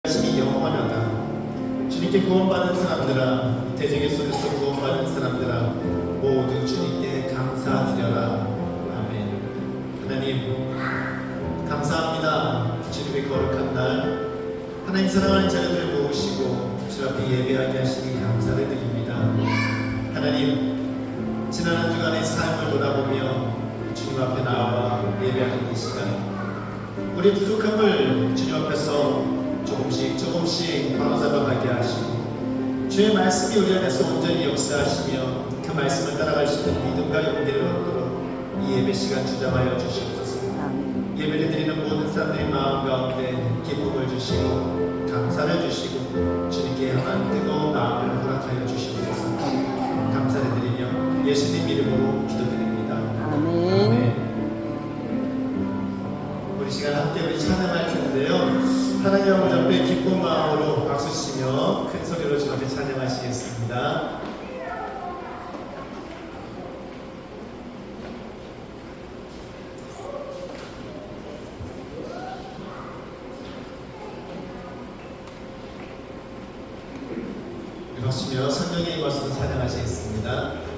열심히 영원하다. 주님께 구원받은 사람들아, 대적의 손에서 구원받은 사람들아, 모두 주님께 감사드려라. 아멘. 하나님 감사합니다. 주님의 거룩한 날 하나님 사랑하는 자녀들 모으시고 주 앞에 예배하게 하시니 감사를 드립니다. 하나님 지난 한 주간의 삶을 돌아보며 주님 앞에 나와 예배하는 이 시간, 우리 부족함을 주님 앞에서 조금씩 바로잡아가게 하시고 주의 말씀이 우리 안에서 온전히 역사하시며 그 말씀을 따라갈 수 있는 믿음과 용기를 얻도록 이 예배 시간 주장하여 주시옵소서. 예배를 드리는 모든 사람들의 마음 가운데 기쁨을 주시고 감사를 주시고 주님께 향한 뜨거운 마음을 허락하여 주시옵소서. 감사를 드리며 예수님 이름으로 기도드립니다. 아멘. 우리 시간 함께 우리 찬양할 텐데요, 하나님 아버지 앞에 기쁜 마음으로 박수치며 큰 소리로 주 앞에 찬양하시겠습니다. 우리 박수치며 성령의 힘으로 찬양하시겠습니다.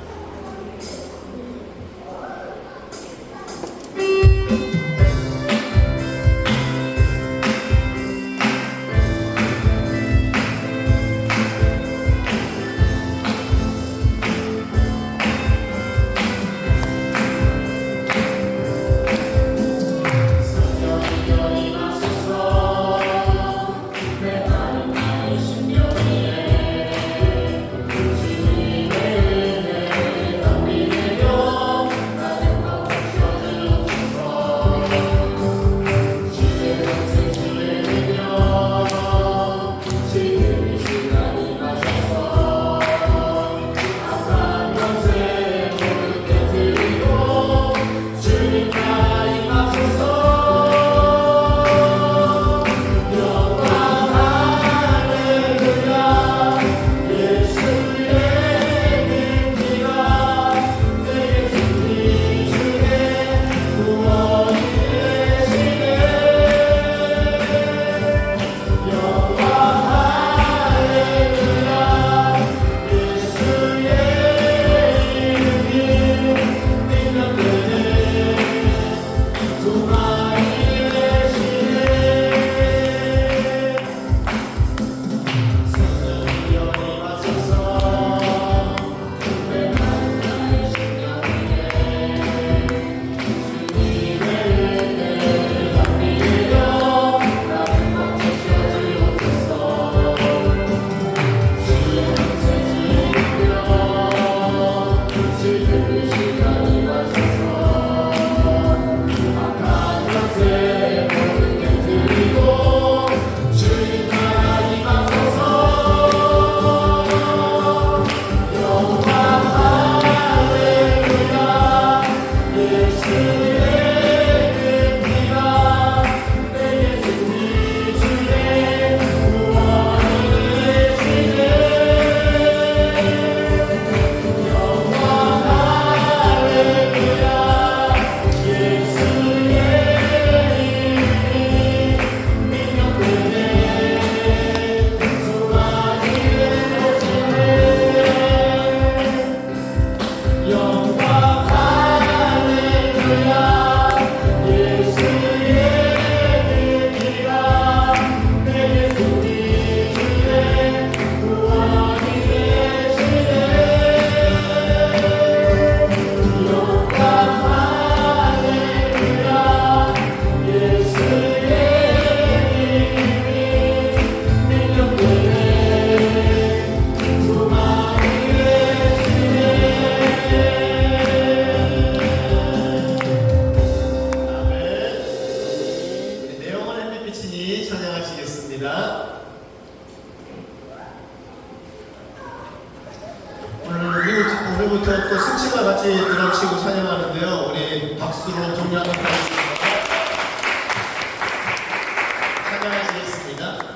오늘부터 또 승치가 같이 드럼 치고 찬양하는데요, 우리 박수로 종료하도록 하겠습니다. 찬양하시겠습니다.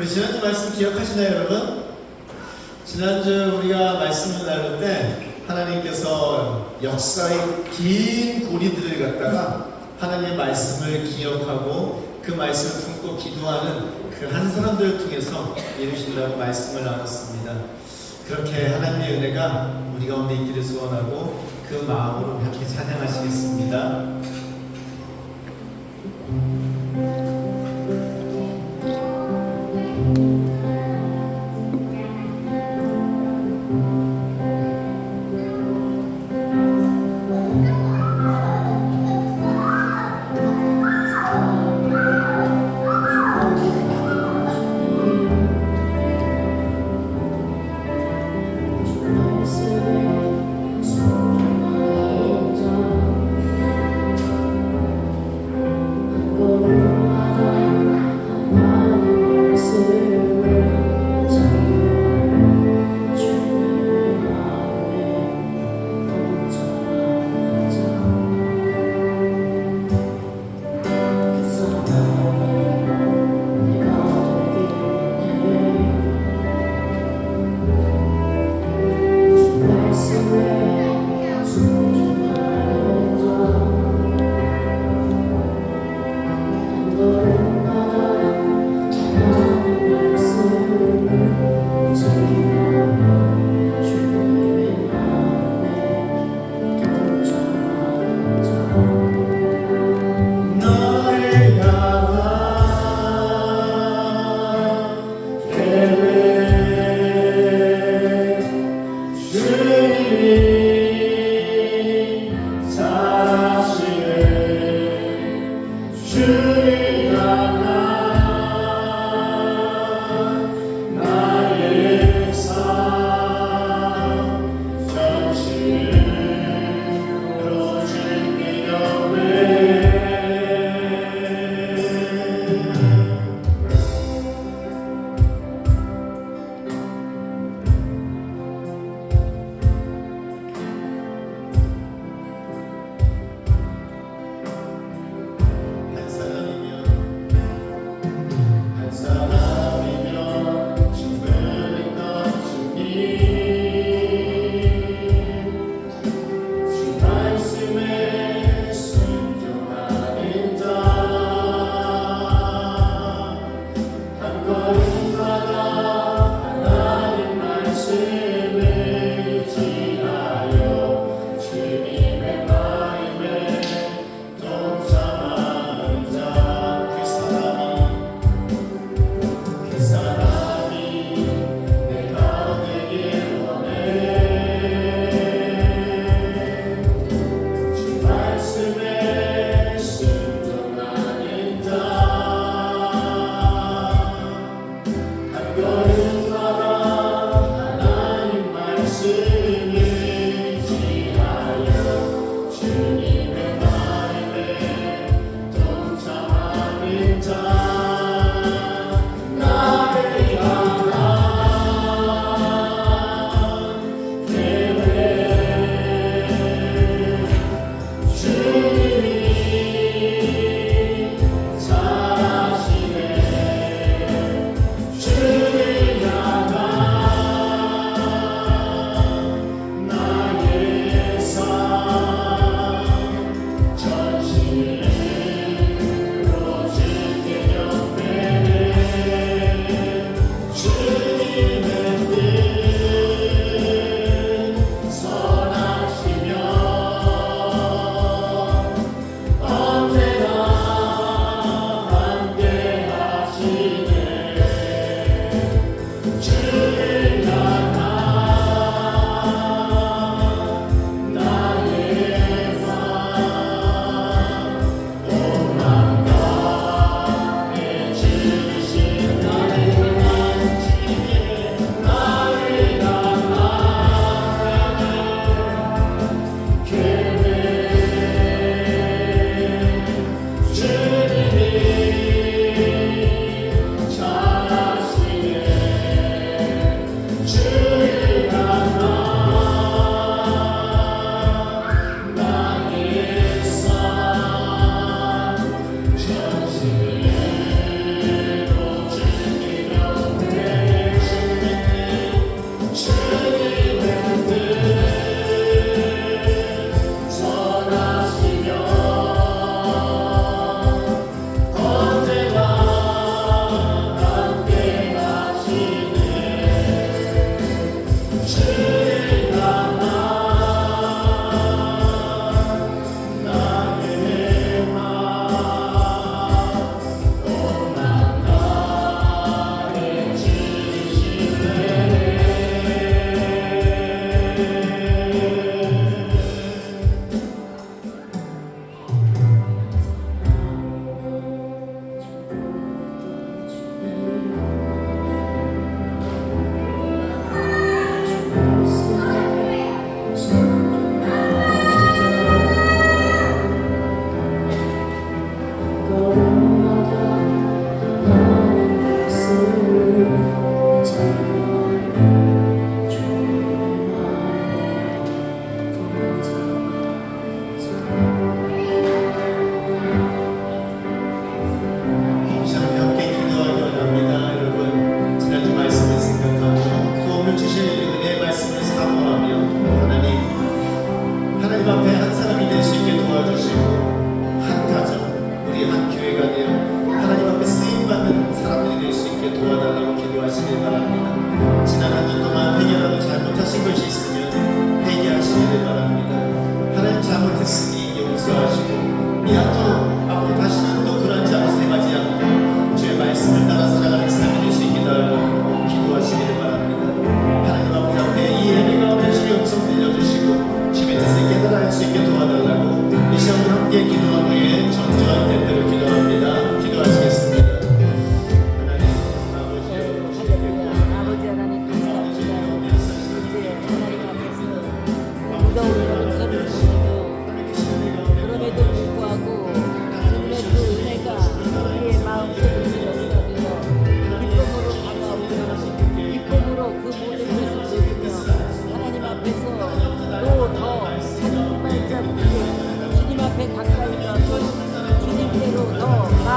우리 지난주 말씀 기억하시나요, 여러분? 지난주 우리가 말씀을 나눌 때 하나님께서 역사의 긴 고리들을 갖다가 하나님의 말씀을 기억하고 그 말씀을 품고 기도하는 그 한 사람들을 통해서 이루신다고 말씀을 나눴습니다. 그렇게 하나님의 은혜가 우리 가운데 있기를 소원하고 그 마음으로 함께 찬양하시겠습니다.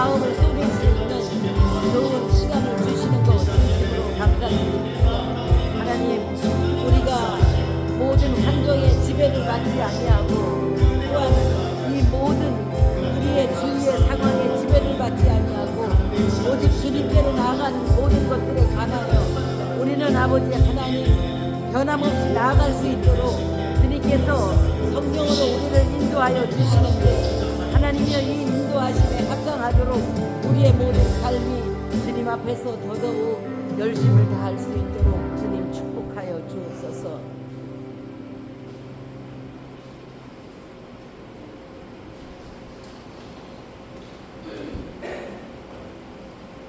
마음을 쏟을 수 있는 좋은 시간을 주시는 것 진심으로 감사드립니다. 하나님, 우리가 모든 환경에 지배를 받지 아니하고 또한 이 모든 우리의 주위의 상황에 지배를 받지 아니하고 오직 주님께로 나아간 모든 것들에 관하여 우리는 아버지 하나님 변함없이 나아갈 수 있도록 주님께서 성령으로 우리를 인도하여 주시는데 하나님의 이 인도하심에 합당하도록 우리의 모든 삶이 주님 앞에서 더더욱 열심을 다할 수 있도록 주님 축복하여 주옵소서.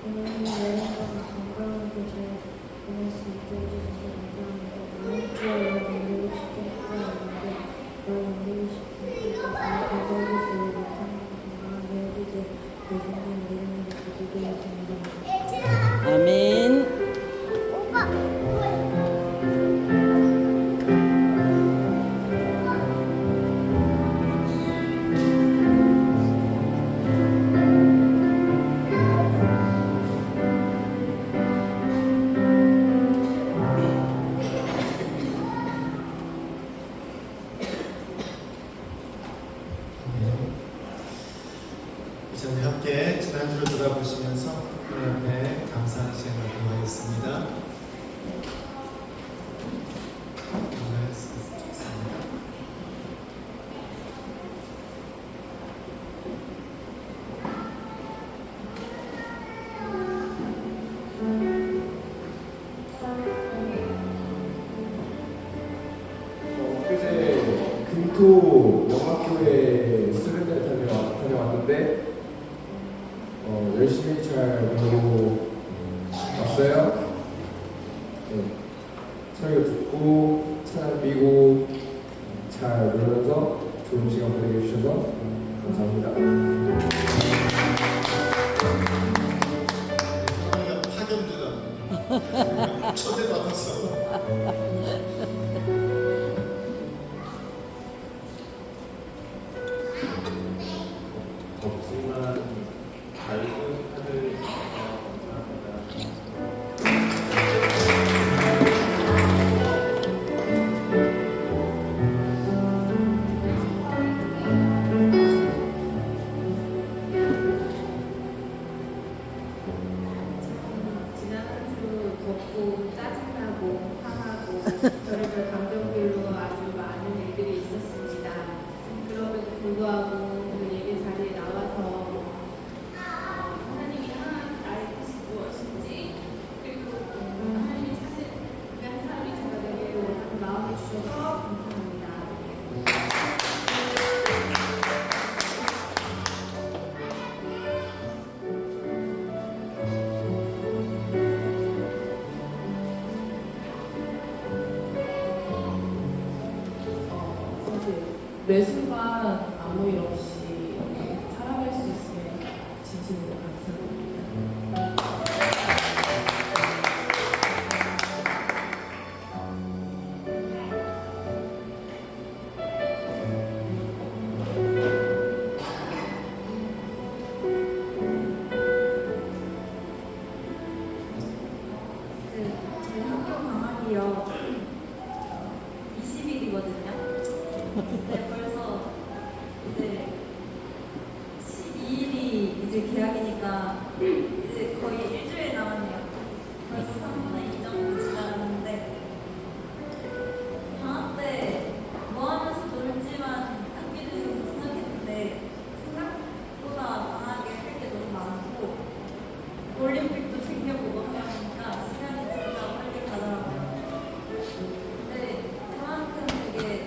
오늘 여행과 건강한 곳에 보낼 수 있게 해주셔서 감사합니다. 이번 주에 올리고 싶게 했었는데 올리고 싶은 곳에서 대전에서 못하는 건강하게 해주세요. 예수님 이름으로 기도드립니다. 아멘. 이전에 함께 지난주를 돌아보시면서 하나님 앞에 감사하는 시간을 가져보겠습니다. 엊그제 금토 영학교회 수련회를 다녀왔는데 열심히 잘 배우고 왔어요. 네. 설교 듣고 찬양 비고 잘 배우면서 좋은 시간 보내게 해주셔서 감사합니다. 파견주다. 초대받았어. 덥지만 밝은 하늘 감사합니다. 지난 한 주 덥고 짜증나고 화나고 별의별 감정들로 아주 많은 일들이 있었습니다. 그럼에도 불구하고 오늘 예배 자리에 나와서 하나님이 향한 나의 뜻이 무엇인지 그리고 하나님이 찾는 그 한 사람이 제가 되기를 원하는 마음을 주셔서 감사합니다. 매 순간 아무 일 없이 살아갈 수 있으면 진심으로 감사합니다. 저희 학교 방학이요 20일이거든요. 근데 벌써 이제 12일이 이제 개학이니까 이제 거의 일주일 남았네요. 벌써 3분의 2 정도 지나갔는데 방학 때 뭐 하면서 놀지만 학기는 생각했는데 생각보다 방학에 할 게 너무 많고 올림픽도 챙겨보고 하다 보니까 시간이 진짜 빨리 가더라고요. 근데 그만큼 되게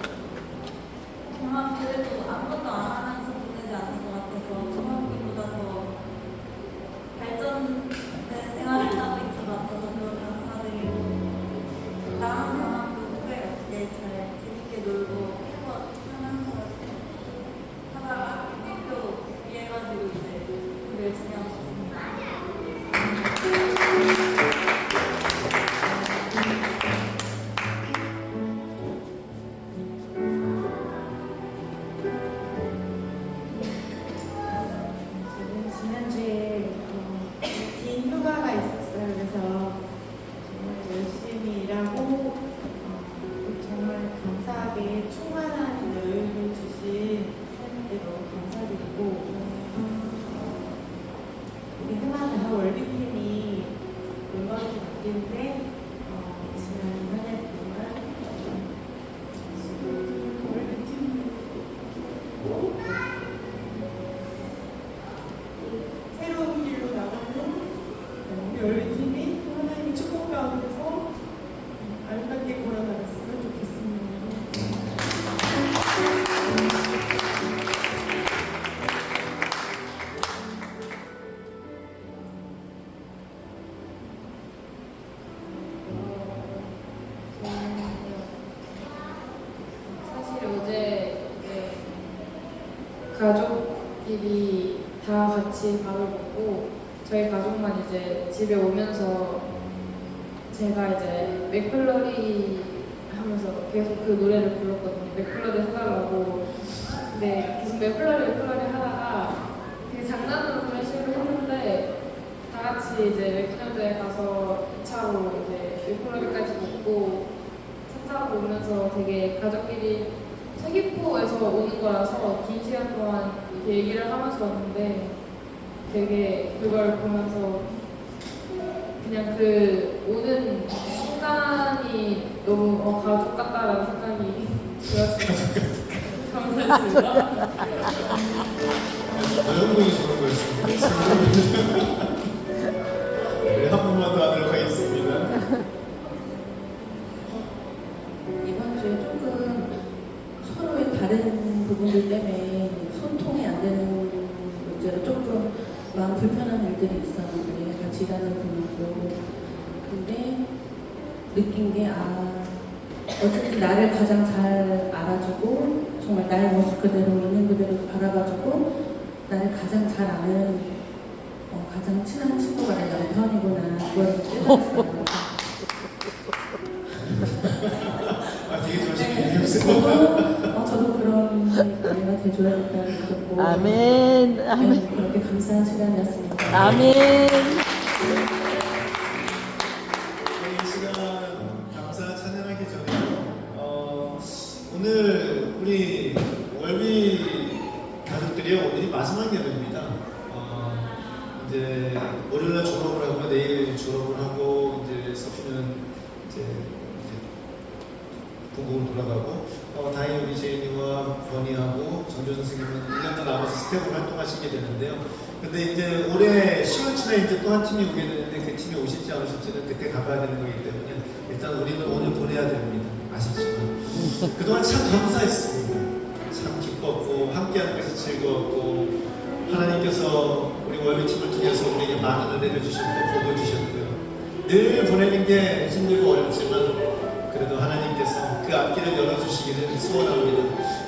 정말 그래도 아무것도 안 하면서 보내지 않는 것 같아서 중학기보다 더 발전된 생활을 하고 있는 것 같아서 너무 감사드리고 다음 경험도 후회 없게 잘 재밌게 놀고 행복하면서 하다가 학교 준비해가지고 이제 공부 열심히 하고 있습니다. 저는 지난주에 가족끼리 다 같이 밥을 먹고 저희 가족만 이제 집에 오면서 제가 이제 맥플러리 하면서 계속 그 노래를 불렀거든요. 맥플러리 해달라고. 근데 계속 맥플러리 하다가 되게 장난으로 그런 식으로 했는데 다 같이 이제 맥도날드에 가서 2차로 이제 맥플러리까지 먹고 차 타고 오면서 되게 가족끼리 서귀포에서 오는 거라서 긴 시간 동안 이렇게 얘기를 하면서 왔는데 되게 그걸 보면서 그냥 그 오는 순간이 너무 가족 같다라는 생각이 들었어요. 감사했습니다. 여러분이 좋은 거였습니다. 네, 한 번만 더 하도록 하겠습니다. 이번 주에 조금 서로의 다른 부분들 때문에 소통이 안 되는 문제로 조금 마음 불편한 일들이 있었는데 같이 일하는 분하고 근데 느낀 게 어쨌든 나를 가장 잘 알아주고 정말 나의 모습 그대로 있는 그대로 바라봐주고 나를 가장 잘 아는 가장 친한 친구가 내 남편이구나 그걸 깨달았어요. 되게 좋으신 얘기였어요. 저도 그런 아내가 돼줘야겠다는 느꼈고 아멘. 아멘. 그렇게 감사한 시간이었습니다. 아멘. 이 시간 감사 찬양하기 전에 오늘 우리 월비 가족들이요 오늘이 마지막 예배입니다. 이제 월요일날 졸업을 하고 내일 졸업을 하고 이제 서피는 이제 본국으로 돌아가고 다행히 우리 제인이와 권희하고 전조 선생님은 1년 더 남아서 스텝으로 활동하시게 되는데요. 근데 이제 올해 10월 쯤에 이제 또 한 팀이 오게 되는데 그 팀이 오실지 안 오실지는 그때 가봐야 되는 거기 때문에 일단 우리는 오늘 보내야 됩니다. 아시지만 그동안 참 감사했습니다. 참 기뻤고 함께하는 것이 즐거웠고 하나님께서 우리 월비팀을 통해서 우리에게 많은 은혜를 주셨고 복을 주셨고요. 늘 보내는 게 힘들고 어렵지만 그래도 하나님께서 그 앞길을 열어주시기를 소원합니다.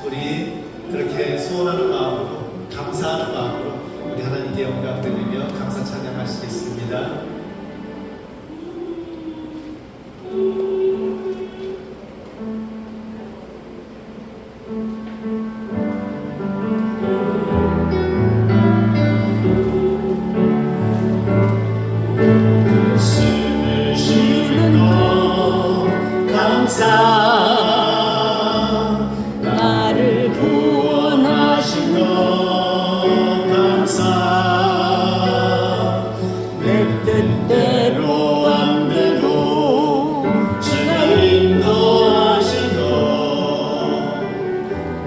우리 그렇게 소원하는 마음으로 감사하는 마음으로 우리 하나님께 영광 드리며 감사 찬양하시겠습니다. 나를 구원하신 것 감사 내 뜻대로 안 되고 주가 인도하신 것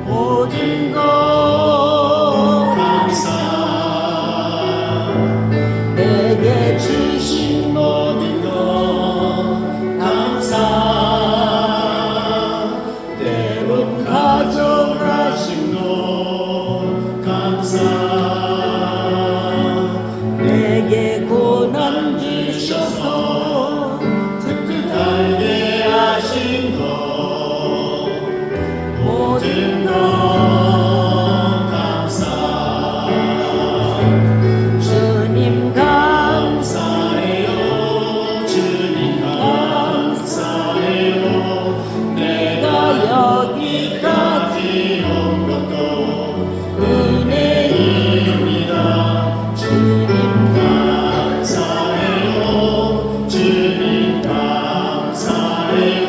모든 것 감사 내게 주신 모든 것 감사 때론 가져가신 것 감사 내게 고난 주셔서 듣듯 알게 하신 것 모든 것 감사 주님 감사해요 주님 감사해요 내가 여기까지 온 것도 은혜입니다 주님 감사해요 주님 감사해요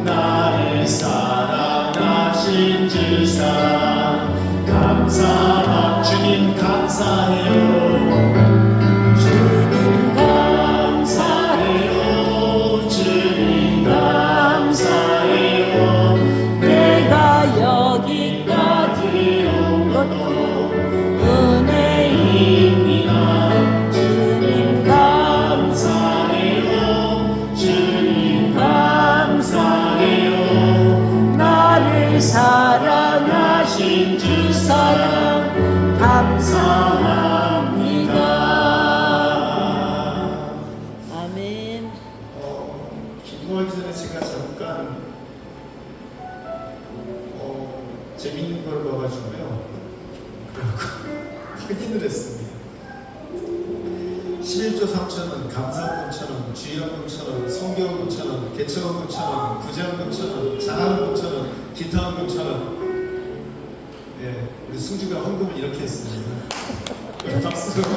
나를 사랑하신 주 사랑 감사합니다 주님 감사해요 주님 감사해요 주님 감사해요 내가 여기까지 온 것도 은혜입니다 주님 감사해요 주님 감사해요 나를 사랑하신 주 사랑 감사합니다 아멘. 기도하기 전에 제가 잠깐 재밌는 걸 봐가지고요. 확인을 했습니다. 11조 3천원, 감사금 5천원, 주일원금 1,000원, 성경금 1,000원, 개척원금 1,000원, 부장금 1,000원, 장학금 1,000원, 기타원금 1,000원. 예, 우리 승주가 헌금을 이렇게 했습니다. 박수로.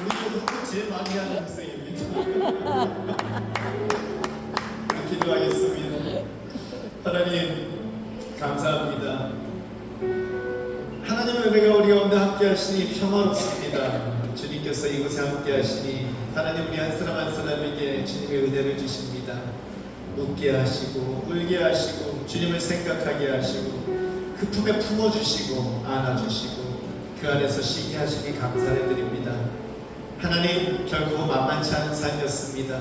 우리 중 헌금 제일 많이 하는 학생입니다. 기도하겠습니다. 하나님 감사합니다. 하나님의 은혜가 우리 가운데 함께 하시니 평화롭습니다. 주님께서 이곳에 함께 하시니 하나님 우리 한 사람 한 사람에게 주님의 은혜를 주십니다. 웃게 하시고 울게 하시고 주님을 생각하게 하시고 그 품에 품어주시고 안아주시고 그 안에서 쉬게 하시니 감사를 드립니다. 하나님 결코 만만치 않은 삶이었습니다.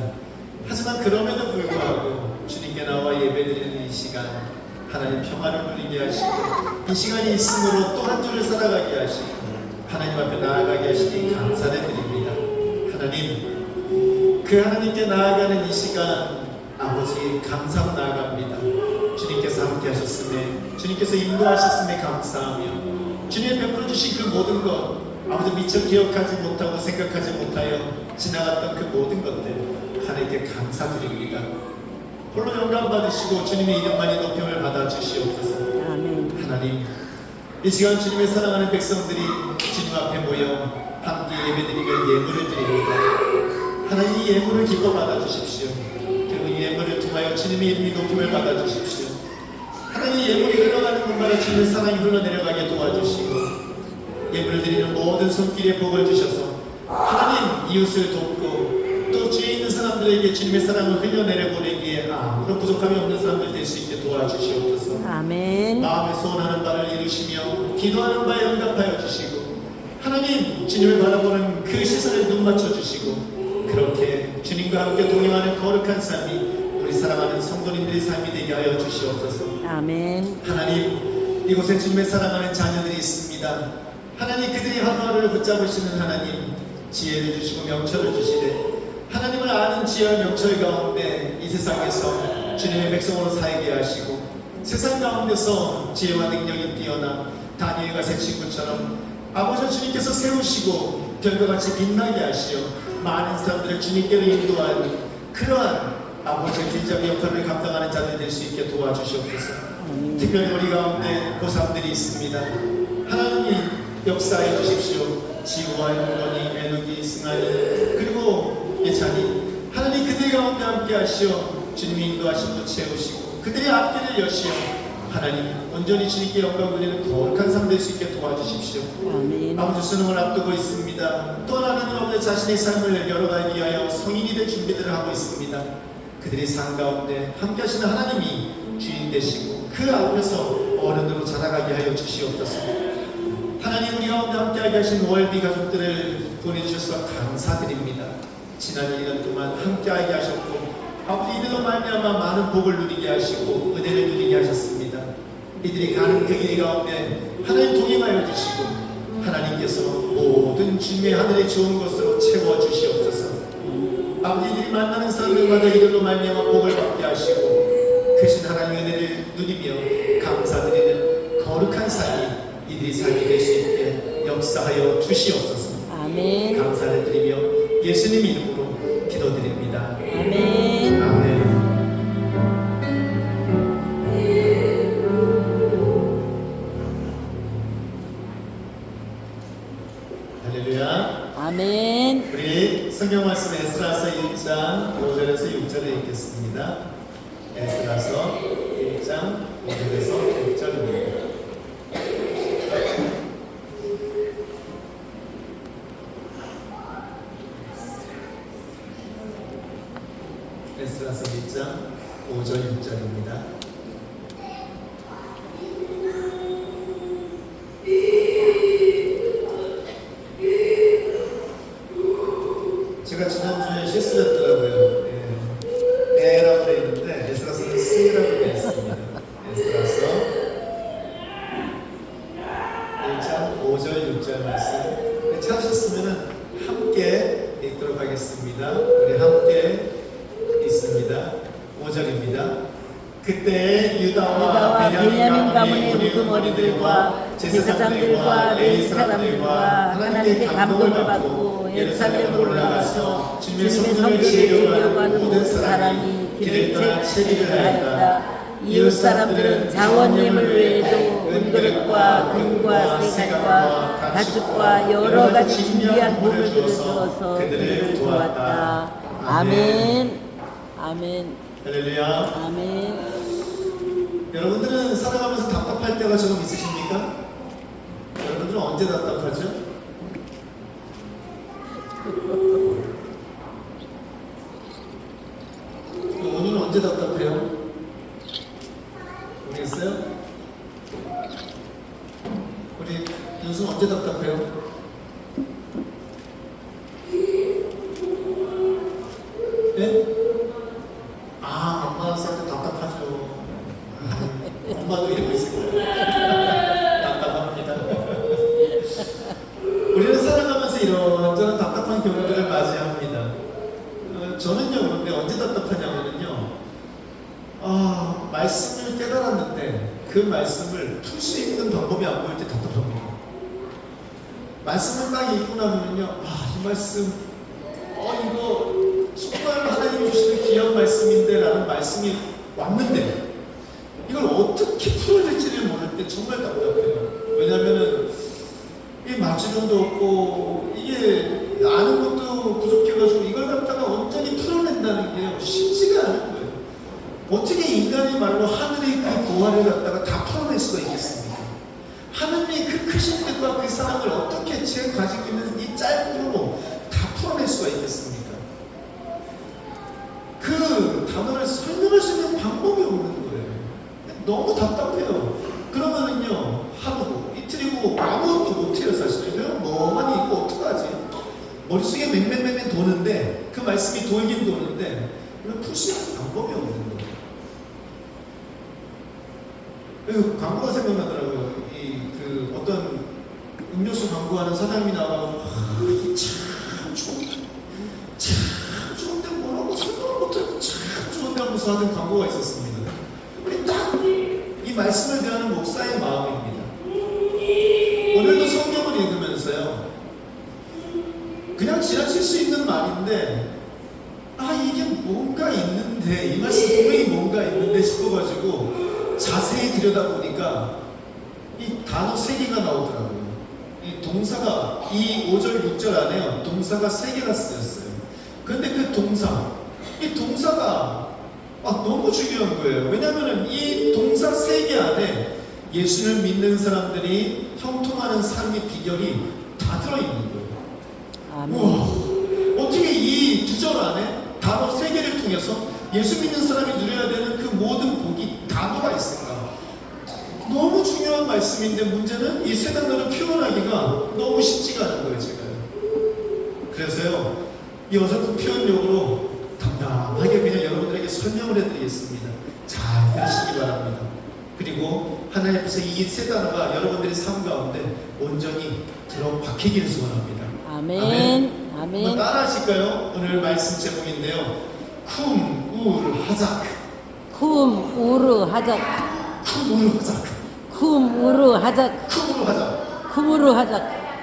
하지만 그럼에도 불구하고 주님께 나와 예배드리는 이 시간 하나님 평화를 누리게 하시고 이 시간이 있으므로 또 한 주를 살아가게 하시고 하나님 앞에 나아가게 하시니 감사를 드립니다. 하나님 그 하나님께 나아가는 이 시간 아버지 감사로 나아갑니다. 주님께서 함께 하셨음에 주님께서 인도하셨음에 감사하며 주님 베풀어 주신 그 모든 것 아버지 미처 기억하지 못하고 생각하지 못하여 지나갔던 그 모든 것들 하나님께 감사드립니다. 홀로 영광 받으시고 주님의 이름만이 높임을 받아 주시옵소서. 아멘. 하나님 이 시간 주님의 사랑하는 백성들이 주님 앞에 모여 함께 예배드리며 예물을 드립니다. 하나님 이 예물을 기뻐 받아 주십시오. 그리고 이 예물을 통하여 주님의 이름이 높임을 받아 주십시오. 하나님 예물이 흘러가는 곳마다 주님의 사랑이 흘러내려가게 도와주시고 예물을 드리는 모든 손길에 복을 주셔서 하나님 이웃을 돕고 또 주위에 있는 사람들에게 주님의 사랑을 흘려내려 보내기에 아무런 부족함이 없는 사람들 될 수 있게 도와주시옵소서. 아멘. 마음에 소원하는 바를 이루시며 기도하는 바에 응답하여 주시고 하나님 주님을 바라보는 그 시선에 눈 맞춰 주시고 그렇게 주님과 함께 동행하는 거룩한 삶이 우리 사랑하는 성도님들의 삶이 되게 하여 주시옵소서. 아멘. 하나님 이곳에 주님의 사랑하는 자녀들이 있습니다. 하나님 그들이 하루하루를 붙잡으시는 하나님 지혜를 주시고 명철을 주시되 하나님을 아는 지혜와 명철 가운데 이 세상에서 주님의 백성으로 살게 하시고 세상 가운데서 지혜와 능력이 뛰어나 다니엘과 세 친구처럼 아버지 주님께서 세우시고 별과 같이 빛나게 하시어 많은 사람들을 주님께로 인도하는 그러한 아버지의 길잡이 역할을 감당하는 자들 될 수 있게 도와주시옵소서. 특별히 우리 가운데 고3들이 있습니다. 하나님이 역사해 주십시오. 지우와 영건이, 에녹이, 승환이 그리고 예찬이 하나님 그들 가운데 함께 하시어 주님이 인도하심으로 채우시고 그들의 앞길을 여시어 하나님 온전히 주님께 영광 돌리는 거룩한 삶 될 수 있게 도와주십시오. 아멘. 아버지 수능을 앞두고 있습니다. 또 하나님 아버지 자신의 삶을 열어가기 위하여 성인이 될 준비들을 하고 있습니다. 그들의 삶 가운데 함께 하시는 하나님이 주인 되시고 그 앞에서 어른으로 자라가게 하여 주시옵소서. 하나님 우리 가운데 함께하게 하신 월비 가족들을 보내주셔서 감사드립니다. 지난 1년 동안 함께하게 하셨고 아버지 이들로 말미암아 많은 복을 누리게 하시고 은혜를 누리게 하셨습니다. 이들이 가는 그 길 가운데 하나님 동행하여 주시고 하나님께서 모든 주님의 하늘의 좋은 것으로 채워주시옵소서. 아버지 이들이 만나는 사람들마다 이들로 말미암아 복을 받게 하시고 크신 하나님의 은혜를 누리며 감사드리는 거룩한 삶이 이들이 삶이 될 수 있게 역사하여 주시옵소서. 아멘. 감사를 드리며 예수님 이름으로 기도드립니다. 아멘. 아멘. 할렐루야. 아멘. 우리 성경 말씀 에스라서 1장 5절에서 6절을 읽겠습니다. 에스라서 1장 5절에서 6절입니다. 에스라서 1장 5절 6절입니다. 제가 지난주에 실수했더라고요. 에라고 되어 있는데 에스라서는 스라고 되어 있습니다. 에스라서 1장 5절 6절 말씀 찾으셨으면 함께 읽도록 하겠습니다. 우리 함께 있습니다. 5절입니다. 그때 유다와 유다와 베냐민 가문의 우리 우두머리들과 제사장들과 레위 사람들과 하나님께 감동을 받고 예루살렘으로 올라가서 주님의 성전을 지으려고 하는 모든 사람이 길을 떠나 채비를 하였다. 이웃 사람들은 장원님을 외에도 은그릇과 금과 세간과 가죽과 여러 가지 준비한 보물들을 주어서 그들을 도왔다. 아멘. 아멘. 할렐루야. 아멘. 여러분들은 살아가면서 답답할 때가 조금 있으십니까? 여러분들은 언제 답답하죠? 오늘은 언제 답답해요? 모르겠어요? 우리 윤수 언제 답답해요? 네? 아, 엄마 살 때 답답하죠. 엄마도 이러고 있을 거예요. 답답합니다. 우리는 살아가면서 이런저런 답답한 경우들을 맞이합니다. 저는요, 그런데 언제 답답하냐면요, 말씀을 깨달았는데 그 말씀을 풀 수 있는 방법이 안 보일 때 답답합니다. 말씀을 딱 읽고 나면요, 이 말씀, 이거 정말 하나님이 주시는 귀한 말씀인데 라는 말씀이 왔는데 이걸 어떻게 풀어야 될지를 모를 때 정말 답답해요. 왜냐면은 이 맞추는도 없고 이게 아는 것도 부족해가지고 이걸 갖다가 온전히 풀어낸다는 게 쉽지가 않은 거예요. 어떻게 인간의 말로 하늘의 그 보화를 갖다가 다 풀어낼 수가 있겠습니까? 하느님의 그 크신 뜻과 그 사랑을 어떻게 제가 가지고 있는 이 짧은 힘으로 다 풀어낼 수가 있겠습니까? 그 단어를 설명할 수 있는 방법이 없는 거예요. 너무 답답해요. 그러면은요, 하루고 이틀이고 아무것도 못해요. 사실 그냥 멍하니 있고 어떡하지? 머릿속에 맹맹맹맹 도는데 그 말씀이 돌긴 도는데 풀 수 있는 방법이 없는 거예요. 그래서 광고가 생각나더라고요. 그 어떤 음료수 광고하는 사장님이 나와서 참 좋은데 뭐라고 설명을 못하고 참 좋은데 하면서 하던 광고가 있었습니다. 딱 이 말씀을 대하는 목사의 마음입니다. 오늘도 성경을 읽으면서요, 그냥 지나칠 수 있는 말인데 이게 뭔가 있는데, 이 말씀 분명히 뭔가 있는데 싶어가지고 자세히 들여다보니까 이 단어 3개가 나오더라고요. 이 동사가, 이 5절 6절 안에요, 동사가 3개가 쓰였어요. 그런데 그 이 동사가 너무 중요한 거예요. 왜냐하면 이 동사 3개 안에 예수를 믿는 사람들이 형통하는 삶의 비결이 다 들어있는 거예요. 아멘. 우와, 어떻게 이 2절 안에 단어 3개를 통해서 예수 믿는 사람이 누려야 되는 그 모든 복이 다 들어가 있을까? 너무 중요한 말씀인데 문제는 이 세 단어를 표현하기가 너무 쉽지가 않은 거예요, 제가. 그래서요, 이 어설픈 표현력으로 담담하게 그냥 여러분들에게 설명을 해드리겠습니다. 잘 들으시기 바랍니다. 그리고 하나님 앞에서 이 세 단어가 여러분들의 삶 가운데 온전히 들어박히기를 소원합니다. 아멘. 아멘. 한번 따라 하실까요? 오늘 말씀 제목인데요, 쿰 우르하작. 쿰 우르하작. 쿰 우르하작. 쿰 우르하작. 쿰 우르하작. 쿰 우르하작.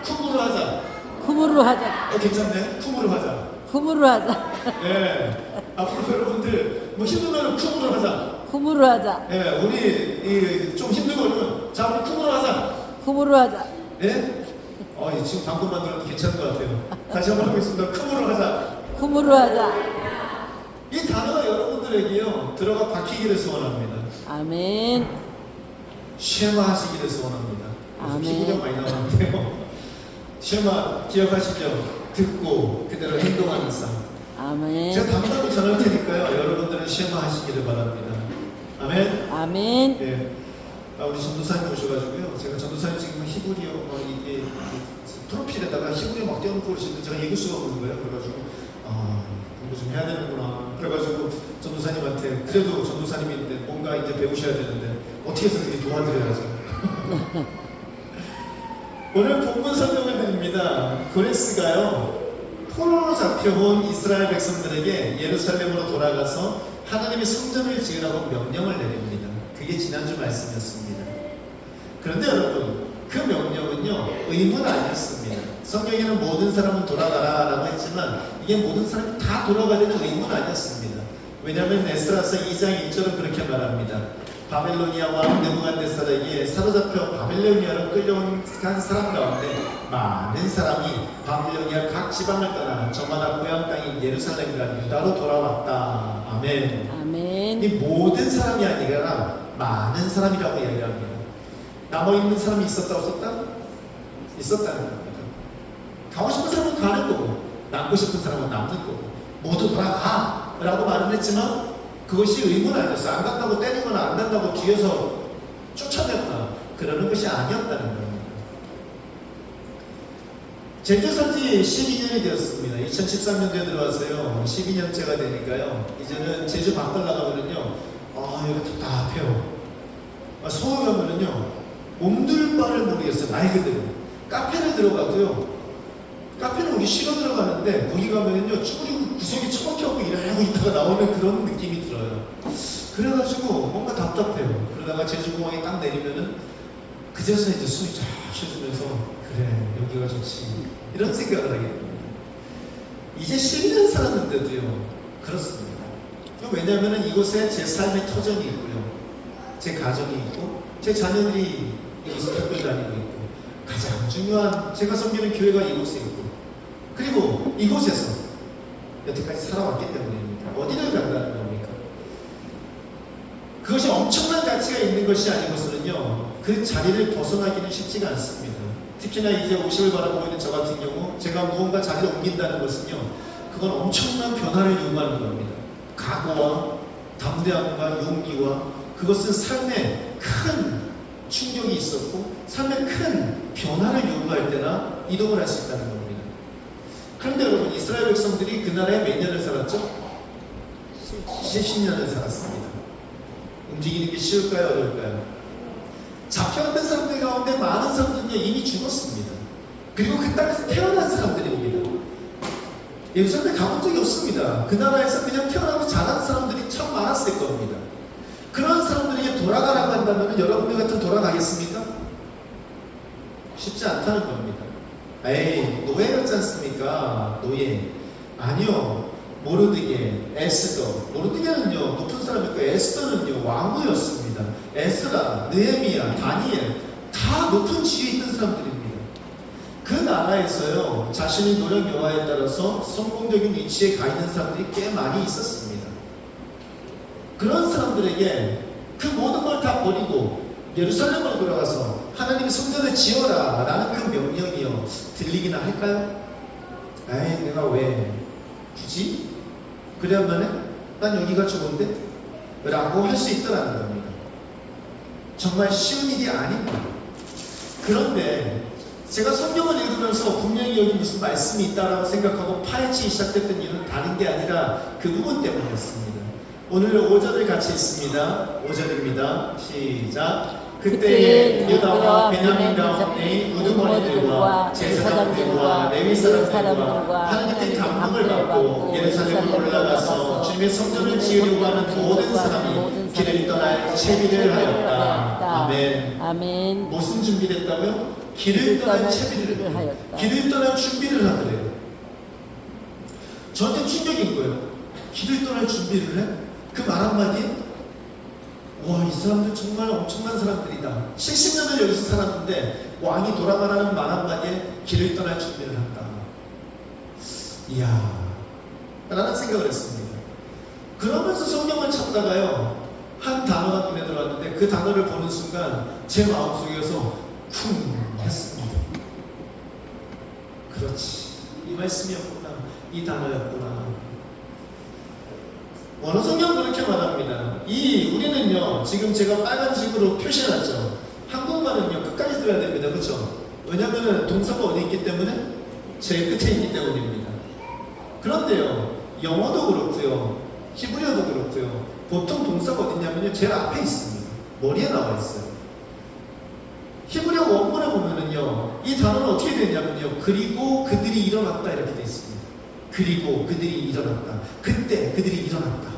쿰 우르하작. 쿰 우르하작. 괜찮네. 쿰 우르하작. 쿰 우르하작. 네. 앞으로 여러분들 힘들면 쿰 우르하작. 쿰 우르하작. 네, 우리 좀 힘들고 그러면 자, 우리 쿰 우르하작. 쿰 우르하작. 네? 지금 방금 만들어도 괜찮은 것 같아요. 다시 한번 하겠습니다. 쿰 우르하작. 쿰 우르하작. 이 단어가 여러분들에게요, 들어가 박히기를 소원합니다. 아멘. 쉐마 하시기를 소원합니다. 아멘. 피부가 많이 나오는데요. 쉐마 기억하시죠? 듣고 그대로 행동하는 삶. 아멘. 제가 담당을 전할 테니까요, 여러분들은 쉐마 하시기를 바랍니다. 아멘. 아멘. 예. 우리 전도사님 오셔가지고요, 제가 전도사님 지금 히브리어 이게 프로필에다가 히브리어 막 떼어놓고 그러시는데 제가 읽을 수가 없는 거예요. 그래가지고 공부 좀 해야 되는구나. 그래가지고 전도사님한테, 그래도 전도사님인데 뭔가 이제 배우셔야 되는데 어떻게 해서 이렇게 도와드려야죠. 오늘 본문 설명을 드립니다. 고레스가요, 포로로 잡혀온 이스라엘 백성들에게 예루살렘으로 돌아가서 하나님이 성전을 지으라고 명령을 내립니다. 그게 지난주 말씀이었습니다. 그런데 여러분, 그 명령은요, 의무는 아니었습니다. 성경에는 모든 사람은 돌아가라 라고 했지만 이게 모든 사람이 다 돌아가야 되는 의무는 아니었습니다. 왜냐하면 에스라서 2장 1절은 그렇게 말합니다. 바벨로니아 왕 느부갓네살에게 사로잡혀 바벨로니아로 끌려온 사람 가운데 많은 사람이 바벨로니아 각 지방을 떠나 저마다 고향 땅인 예루살렘과 유다로 돌아왔다. 아멘. 아멘. 이 모든 사람이 아니라 많은 사람이라고 이야기합니다. 남아있는 사람이 있었다 없었다? 있었다는 겁니다. 가고 싶은 사람은 가는 거고 남고 싶은 사람은 남는 거고 모두 돌아가 라고 말은 했지만 그것이 의무는 아니었어요. 안 간다고 때리거나 안 간다고 뒤에서 쫓아내거나 그러는 것이 아니었다는 겁니다. 제주산지 12년이 되었습니다. 2013년도에 들어왔어요. 12년째가 되니까요. 이제는 제주 밖을 나가면은요, 여기 답답해요. 서울 가면은요, 몸둘 바를 모르겠어요. 말 그대로. 카페를 들어가도요, 카페는 우리 쉬러 들어가는데, 거기 가면은요, 쭈그리고 구석에 처박혀갖고 일하고 있다가 나오는 그런 느낌이 들어요. 그래가지고 뭔가 답답해요. 그러다가 제주공항에 딱 내리면은, 그제서 이제 숨이 쫙 쉬어지면서, 그래, 여기가 좋지. 이런 생각을 하게 됩니다. 이제 12년 살았는데도요, 그렇습니다. 왜냐하면 이곳에 제 삶의 터전이 있고요, 제 가정이 있고, 제 자녀들이 이곳에 학교를 다니고 있고, 가장 중요한 제가 섬기는 교회가 이곳에 있고, 그리고 이곳에서 여태까지 살아왔기 때문입니다. 어디를 간다는 겁니까? 그것이 엄청난 가치가 있는 것이 아니고서는요, 그 자리를 벗어나기는 쉽지가 않습니다. 특히나 이제 50을 바라보고 있는 저 같은 경우, 제가 무언가 자리를 옮긴다는 것은요, 그건 엄청난 변화를 요구하는 겁니다. 각오와 담대함과 용기와, 그것은 삶에 큰 충격이 있었고 삶에 큰 변화를 요구할 때나 이동을 할 수 있다는 겁니다. 그런데 여러분, 이스라엘 백성들이 그 나라에 몇 년을 살았죠? 70년을 살았습니다. 움직이는 게 쉬울까요? 어려울까요? 잡혀갔던 사람들 가운데 많은 사람들은 이미 죽었습니다. 그리고 그 땅에서 태어난 사람들입니다. 예루살렘에 가본 적이 없습니다. 그 나라에서 그냥 태어나고 자란 사람들이 참 많았을 겁니다. 그런 사람들에게 돌아가라고 한다면 여러분들 같은 돌아가겠습니까? 쉽지 않다는 겁니다. 에이, 노예였지 않습니까? 노예. 아니요. 모르드게, 에스더. 모르드게는요, 높은 사람이고, 에스더는요, 왕후였습니다. 에스라, 느헤미야, 다니엘, 다 높은 지위에 있던 사람들입니다. 그 나라에서요, 자신의 노력 여하에 따라서 성공적인 위치에 가 있는 사람들이 꽤 많이 있었습니다. 그런 사람들에게 그 모든 걸 다 버리고 예루살렘으로 돌아가서 하나님의 성전을 지어라 라는 그 명령이요, 들리기나 할까요? 에이, 내가 왜 굳이? 그래야만 난 여기가 좋은데? 라고 할 수 있더라는 겁니다. 정말 쉬운 일이 아닙니다. 그런데 제가 성경을 읽으면서 분명히 여기 무슨 말씀이 있다라고 생각하고 파헤치기 시작했던 이유는 다른 게 아니라 그 부분 때문이었습니다. 오늘 5절을 같이 읽습니다. 5절입니다. 시작. 그때에 유다와 베냐민 가운데 우두머리들과 제사장들과 레위 사람들과 하나님께 감동을 받고 예루살렘으로 올라가서 주님의 성전을 지으려고 하는 모든 사람이 길을 떠날 채비를 하였다. 아멘. 아멘. 무슨 준비를 했다고요? 길을 떠날 채비를 하였다. 길을 떠날 준비를 하더래요. 저한테 충격인 거예요. 길을 떠날 준비를 해? 그 말 한마디? 와, 이 사람들 정말 엄청난 사람들이다. 70년을 여기서 살았는데 왕이 돌아가라는 말 한마디에 길을 떠날 준비를 한다. 이야, 라는 생각을 했습니다. 그러면서 성경을 찾다가요, 한 단어가 눈에 들어왔는데 그 단어를 보는 순간 제 마음속에서 쿵 했습니다. 그렇지, 이 말씀이었구나, 이 단어였구나. 원어 성경 그렇게 말합니다. 우리는요, 지금 제가 빨간색으로 표시해놨죠. 한국말은요, 끝까지 들어야 됩니다. 그렇죠? 왜냐하면 동사가 어디 있기 때문에? 제일 끝에 있기 때문입니다. 그런데요, 영어도 그렇고요, 히브리어도 그렇고요, 보통 동사가 어디냐면요, 제일 앞에 있습니다. 머리에 나와 있어요. 히브리어 원문에 보면은요, 이 단어는 어떻게 되냐면요, 그리고 그들이 일어났다, 이렇게 되어 있습니다. 그리고 그들이 일어났다. 그때 그들이 일어났다.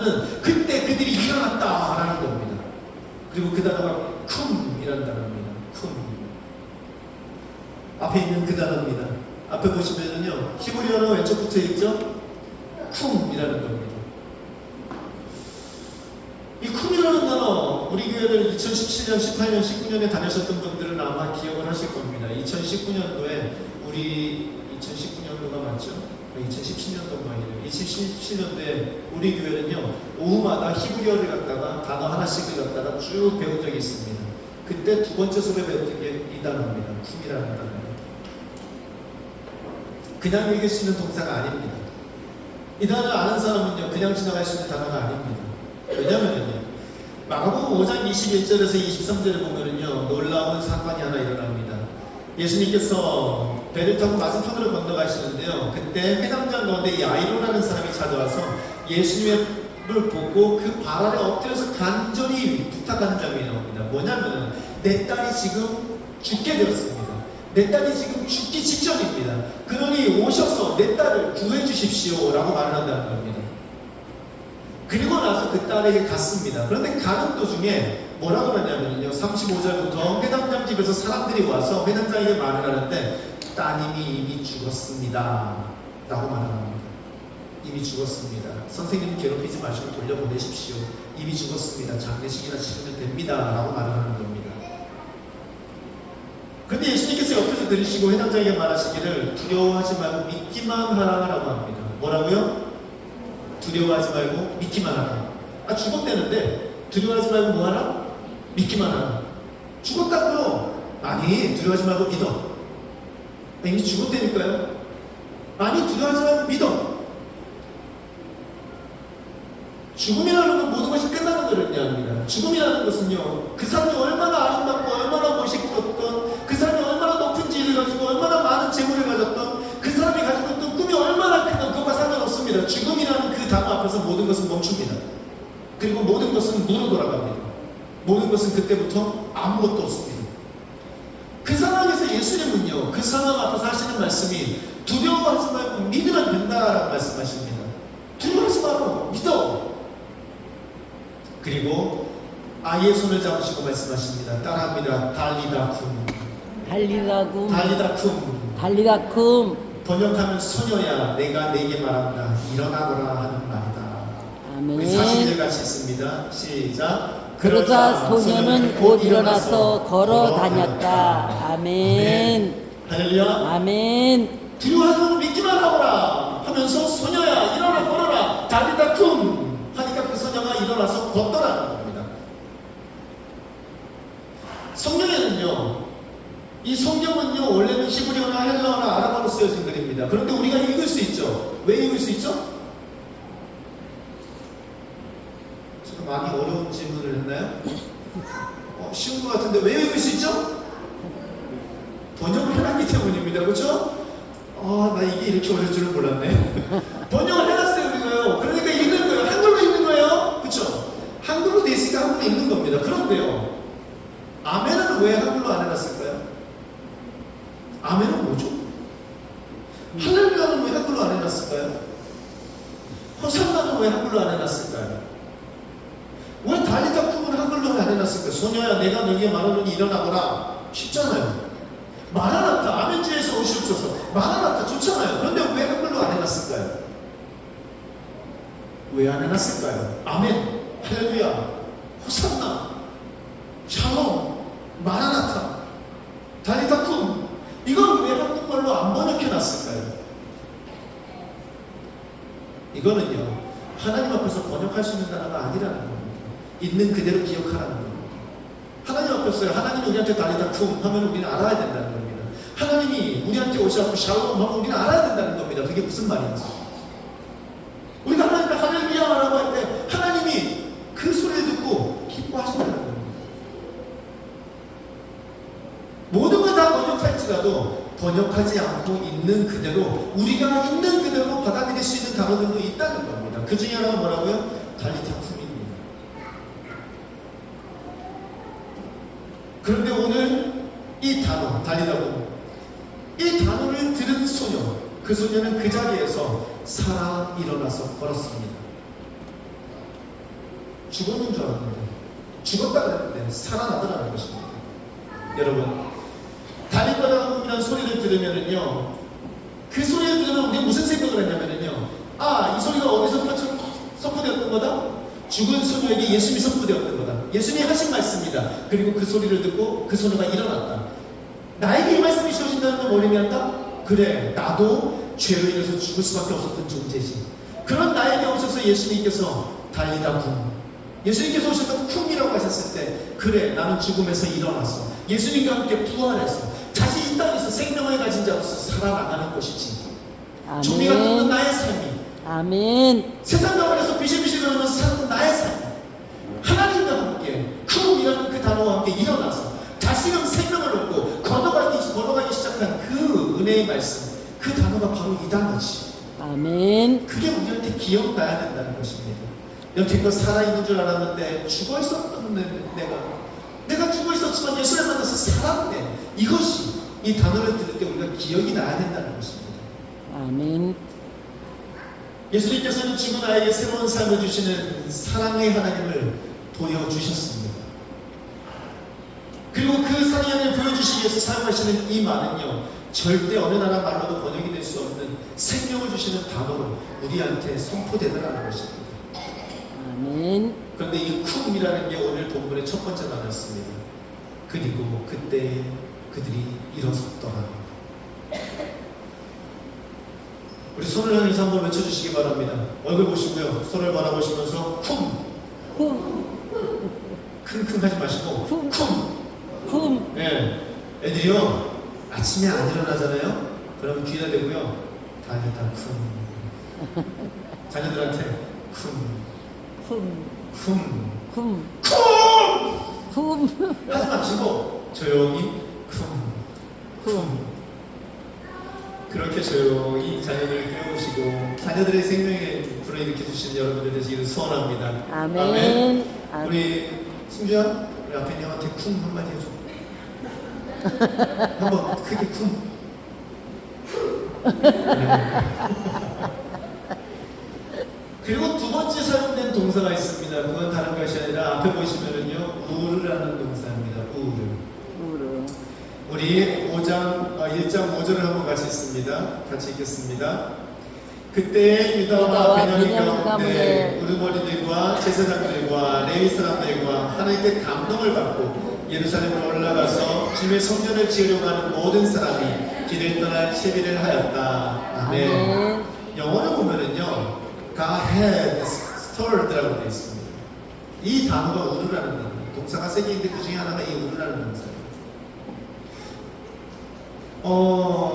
하면은 그때 그들이 일어났다라는 겁니다. 그리고 그 단어가 쿰이라는 단어입니다. 쿰. 앞에 있는 그 단어입니다. 앞에 보시면은요, 히브리어는 왼쪽 붙어 있죠? 쿰이라는 겁니다. 이 쿰이라는 단어, 우리 교회를 2017년, 18년, 19년에 다니셨던 분들은 아마 기억을 하실 겁니다. 2019년도에 우리 2019년도가 맞죠? 2017년도가 아니에요. 2017년도에 우리 교회는요, 오후마다 히브리어를 갖다가 단어 하나씩을 갖다가 쭉 배운 적이 있습니다. 그때 두 번째 수업에 배웠던 게 이 단어입니다. 쿰이라는 단어. 그냥 읽을 수 있는 동사가 아닙니다. 이 단어를 아는 사람은요, 그냥 지나갈 수 있는 단어가 아닙니다. 왜냐면요, 마가복음 5장 21절에서 23절을 보면은요, 놀라운 사건이 하나 일어납니다. 예수님께서 배를 타고 맞은편으로 건너가시는데요, 그때 회당장 가운데 야이로라는 사람이 찾아와서 예수님을 보고 그 발 아래 엎드려서 간절히 부탁하는 장면이 나옵니다. 뭐냐면은 내 딸이 지금 죽게 되었습니다. 내 딸이 지금 죽기 직전입니다. 그러니 오셔서 내 딸을 구해 주십시오 라고 말을 한다는 겁니다. 그리고 나서 그 딸에게 갔습니다. 그런데 가는 도중에 뭐라고 하냐면요, 35절부터 회당장 집에서 사람들이 와서 회당장에게 말을 하는데 따님이 이미 죽었습니다 라고 말을 합니다. 이미 죽었습니다. 선생님 괴롭히지 마시고 돌려보내십시오. 이미 죽었습니다. 장례식이나 치르면 됩니다 라고 말을 하는 겁니다. 그런데 예수님께서 옆에서 들으시고 회당장에게 말하시기를 두려워하지 말고 믿기만 하라고 합니다. 뭐라고요? 두려워하지 말고 믿기만 하라. 아, 죽었대는데 두려워하지 말고 뭐 하라? 믿기만 하라. 죽었다고요? 아니, 두려워하지 말고 믿어. 이미 죽었다니까요? 아니, 두려워하지 말고 믿어. 죽음이라는 건 모든 것이 끝나는 것을 의미합니다. 죽음이라는 것은요, 그 사람이 얼마나 아름답고 얼마나 멋있었던, 그 사람이 얼마나 높은 지위를 가지고 얼마나 많은 재물을 가졌던, 그 사람이 가지고 있던 꿈이 얼마나 크던 그것과 상관없습니다. 죽음이라는 그 단어 앞에서 모든 것은 멈춥니다. 그리고 모든 것은 무로 돌아갑니다. 모든 것은 그때부터 아무것도 없습니다. 그 상황에서 예수님은요, 그 상황 앞에서 하시는 말씀이 두려워하지 말고 믿으면 된다라고 말씀하십니다. 두려워하지 말고 믿어. 그리고 아이의 손을 잡으시고 말씀하십니다. 따라합니다. 달리다쿰. 달리다쿰. 달리다쿰. 달리다쿰. 번역하면 소녀야 내가 내게 말한다. 일어나거라 하는 말이다. 아멘. 우리 40절 같이 있습니다. 시작. 그러자 소녀는 곧 일어나서 걸어 다녔다. 아멘. 할렐루야. 아멘. 두려워하지 말고 믿기만 하거라 하면서 소녀야 일어나 걸어라. 달리다쿰 하니까 그 소녀가 일어나서 걷더라는 겁니다. 성경에는요, 이 성경은요, 원래는 히브리어나 헬라어나 아람어로 쓰여진 글입니다. 그런데 우리가 읽을 수 있죠. 왜 읽을 수 있죠? 제가 많이 어려운 질문을 했나요? 쉬운 것 같은데 왜 읽을 수 있죠? 번역을 해놨기 때문입니다. 그렇죠? 나 이게 이렇게 어려울 줄은 몰랐네. 번역을 해놨어요, 우리가요. 그러니까 읽는 거예요. 한글로 읽는 거예요. 그렇죠? 한글로 돼 있으니까 한글로 읽는 겁니다. 그런데요, 아멘은 왜 한글로 안 해놨을까요? 아멘은 뭐죠? 할렐루야는 왜 한글로 안 해놨을까요? 호산나는 왜 한글로 안 해놨을까요? 왜 달리다쿰은 한글로 안 해놨을까요? 소녀야 내가 너에게 말하노니 일어나거라. 쉽잖아요. 마라나타, 아멘 주에서 오시옵소서. 마라나타 좋잖아요. 그런데 왜 한글로 안 해놨을까요? 왜 안 해놨을까요? 아멘, 할렐루야, 호산나, 샬롬, 마라나타, 달리다쿰, 이걸 왜 한국말로 안 번역해놨을까요? 이거는요, 하나님 앞에서 번역할 수 있는 단어가 아니라는 겁니다. 있는 그대로 기억하라는 겁니다. 하나님 앞에서 하나님이 우리한테 달리다쿰 하면 우리는 알아야 된다는 겁니다. 하나님이 우리한테 오셔서 샬롬 하면 우리는 알아야 된다는 겁니다. 그게 무슨 말인지. 우리가 하나님께 할렐루야라고 할 때 하나님이 그 소리를 듣고 기뻐하신다는 겁니다. 모든 걸 다 번역할지라도 번역하지 않고 있는 그대로 우리가 있는 그대로 받아들일 수 있는 단어들도 있다는 겁니다. 그 중에 하나가 뭐라고요? 달리다쿰입니다. 그런데 오늘 이 단어, 달리다쿰, 이 단어를 들은 소녀, 그 소녀는 그 자리에서 살아 일어나서 걸었습니다. 죽었는 줄 알았는데 죽었다 그랬는데 살아나더라는 것입니다. 여러분, 다림바람이라는 소리를 들으면은요, 그 소리를 들으면 우리 무슨 생각을 했냐면은요, 아, 이 소리가 어디서 선포되었던 거다? 죽은 소녀에게 예수님이 선포되었던 거다. 예수님이 하신 말씀이다. 그리고 그 소리를 듣고 그 소녀가 일어났다. 나에게 이 말씀이 주어진다는 건 뭘 의미한다? 그래, 나도 죄로 인해서 죽을 수밖에 없었던 존재지. 그런 나에게 오셔서 예수님께서 달리다 쿵, 예수님께서 오셔서 쿵이라고 하셨을 때, 그래, 나는 죽음에서 일어났어. 예수님과 함께 부활했어. 다시 이 땅에서 생명을 가진 자로서 살아나가는 것이지. 종이 같은 건 나의 삶이, 아멘. 세상 가운데서 비실비실거리면서 사는 나의 삶, 하나님과 함께 쿵이라는 그 단어와 함께 일어나서 다시금 생명을 얻고 걸어가기 시작한 그 은혜의 말씀, 그 단어가 바로 이 단어지. 아멘. 그게 우리한테 기억나야 된다는 것입니다. 여태껏 살아있는 줄 알았는데 죽어 있었던 내가 죽어 있었지만 예수를 만나서 살았네. 이것이 이 단어를 들을 때 우리가 기억이 나야 된다는 것입니다. 아멘. 예수님께서는 죽은 아이에게 새로운 삶을 주시는 사랑의 하나님을 보여주셨습니다. 그리고 그 사랑의 하나님을 보여주시기 위해서 사용하시는 이 말은요, 절대 어느 나라 말로도 번역이 될 수 없는 생명을 주시는 단어로 우리한테 선포되더라는 것입니다. 아멘. 그런데 이 쿵이라는 게 오늘 본문의 첫 번째 단어였습니다. 그리고 그때 그들이 일어섰더라. 우리 손을 향해서 한번 외쳐주시기 바랍니다. 얼굴 보시고요, 손을 바라보시면서 쿵! 쿵. 킁킁 하지 마시고 쿵. 쿵! 쿵. 예, 애들이요, 아침에 안 일어나잖아요? 그러면 귀에다 대고요, 다니다 쿵. 자녀들한테 쿵. 쿵. 쿵! 쿵. 쿵! 쿵. 하지 마시고 조용히 쿵. 쿵. 그렇게 조용히 자녀들을 깨우시고 자녀들의 생명에 불어일으켜 주신 여러분들 되시기를 소원합니다. 아멘. 아멘. 우리 승주야, 우리 앞에 있는 형한테 쿵 한마디 해줘. 한번 크게 쿵. 그리고 두 번째 사용된 동사가 있습니다. 그건 다른 것이 아니라 앞에 보시면은요, 우르라는 동사입니다. 우르. 우리 1장 5절을 한번 같이 읽습니다. 같이 읽겠습니다. 그때 유다와 베냐민 가운데 우르머리들과 제사장들과 레위 사람들과 하나님께 감동을 받고 예루살렘으로 올라가서 주님의 성전을 지으려고 하는 모든 사람이 길을 떠날 채비를 하였다. 아멘. 영어를 보면은요, God had stirred라고 되어 있습니다. 이 단어가 우르라는 단어, 동사가 세 개인데 그 중에 하나가 이 우르라는 동사예요.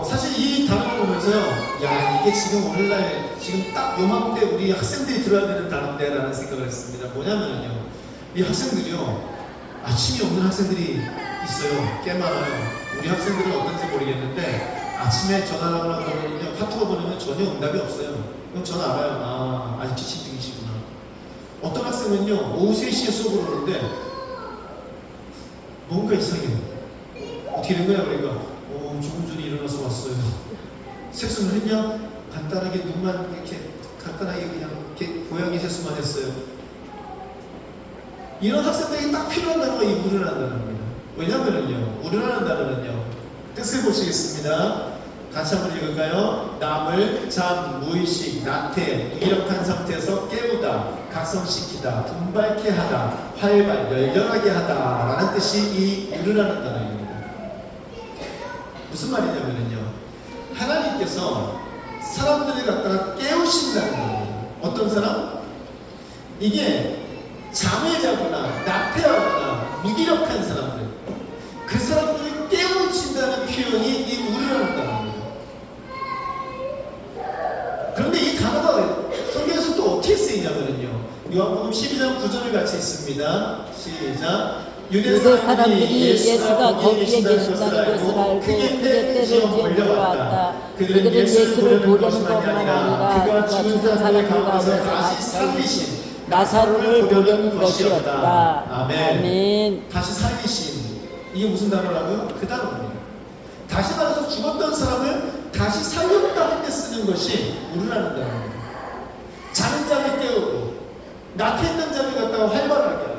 사실 이 단어를 보면서요, 야, 이게 지금 오늘날 지금 딱 요맘때 우리 학생들이 들어야 되는 단어인데라는 생각을 했습니다. 뭐냐면요, 이 학생들이요, 아침이 없는 학생들이 있어요. 꽤 많아요. 우리 학생들은 어떤지 모르겠는데 아침에 전화를 하거나 그러면요, 카톡을 보내면 전혀 응답이 없어요. 그럼 전 알아요. 아, 아직 지침 중이시구나. 어떤 학생은요, 오후 3시에 수업을 오는데 뭔가 이상해요. 어떻게 된 거야? 그러니까 조금 전에 일어나서 왔어요. 세수는 했냐? 간단하게 눈만 이렇게 간단하게 그냥 이렇게 고양이 세수만 했어요. 이런 학생들이 딱 필요한 단어가 이 우르라는 단어입니다. 왜냐면은요, 우르라는 단어는요, 뜻을 보시겠습니다. 같이 한번 읽을까요? 남을 잠, 무의식, 나태, 무기력한 상태에서 깨우다, 각성시키다, 분발케 하다, 활발, 열렬하게 하다 라는 뜻이 이 우르라는 단어입니다. 무슨 말이냐면요, 하나님께서 사람들을 갖다가 깨우신다는 거예요. 어떤 사람? 이게 잠을 자거나 나태하거나 무기력한 사람들, 그 사람들을 깨우친다는 표현이 이 우르라는 단어입니다. 그런데 이 단어가 성경에서 또 어떻게 쓰이냐면요, 요한복음 12장 9절을 같이 읽습니다. 시작. 유대 사람들이 예수가 거기에 계신다는 것을 알고 크게 때를 지어 몰려왔다. 그들은 예수를 보려는 것만 아니라 그가 죽은 사람들 가운데서 다시 살리신 나사로를 보려는 것이었다. 아멘. 다시 살리신, 이게 무슨 단어라고요? 그 단어입니다. 다시 말해서 죽었던 사람을 다시 살렸다 할 때 쓰는 것이 우르라는 단어입니다. 자는 자를 깨우고 나태했던 자를 갖다가 활발하게 하고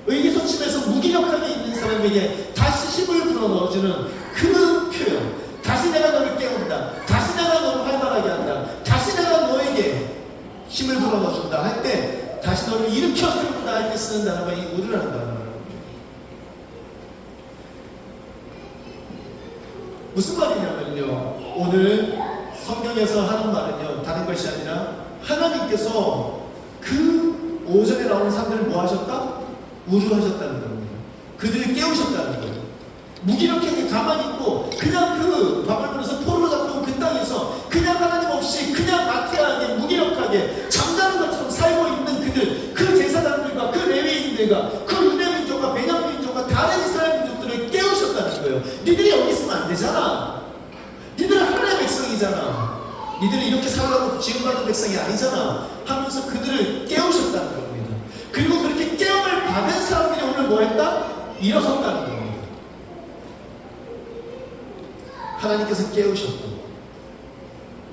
의기소침해서 무기력하게 있는 사람에게 다시 힘을 불어넣어주는 그 표현. 다시 내가 너를 깨운다. 다시 내가 너를 활발하게 한다. 다시 내가 너에게 힘을 불어넣어준다 할 때, 다시 너를 일으켜 세운다 할 때 쓰는 단어가 이 우르라는 단어예요. 무슨 말이냐면요, 오늘 성경에서 하는 말은요, 다른 것이 아니라 하나님께서 그 오전에 나오는 사람들을 뭐 하셨다? 우르하셨다는 겁니다. 그들을 깨우셨다는 거예요. 무기력하게 가만히 있고 그냥 그 바벨론에서 포로로 잡혀온 그 땅에서 그냥 하나님 없이 그냥 나태하게 무기력하게 잠자는 것처럼 살고 있는 그들, 그 제사장들과 그 레위인들과 그 유대 민족과 베냐민 민족과 다른 이스라엘 민족들을 깨우셨다는 거예요. 니들이 여기 있으면 안 되잖아. 니들은 하나님의 백성이잖아. 니들은 이렇게 살라고 지음받은 백성이 아니잖아 하면서 그들을 깨우셨다는 겁니다. 그리고 그렇게 깨움을 받은 사람들이 오늘 뭐 했다? 일어섰다는 겁니다. 하나님께서 깨우셨고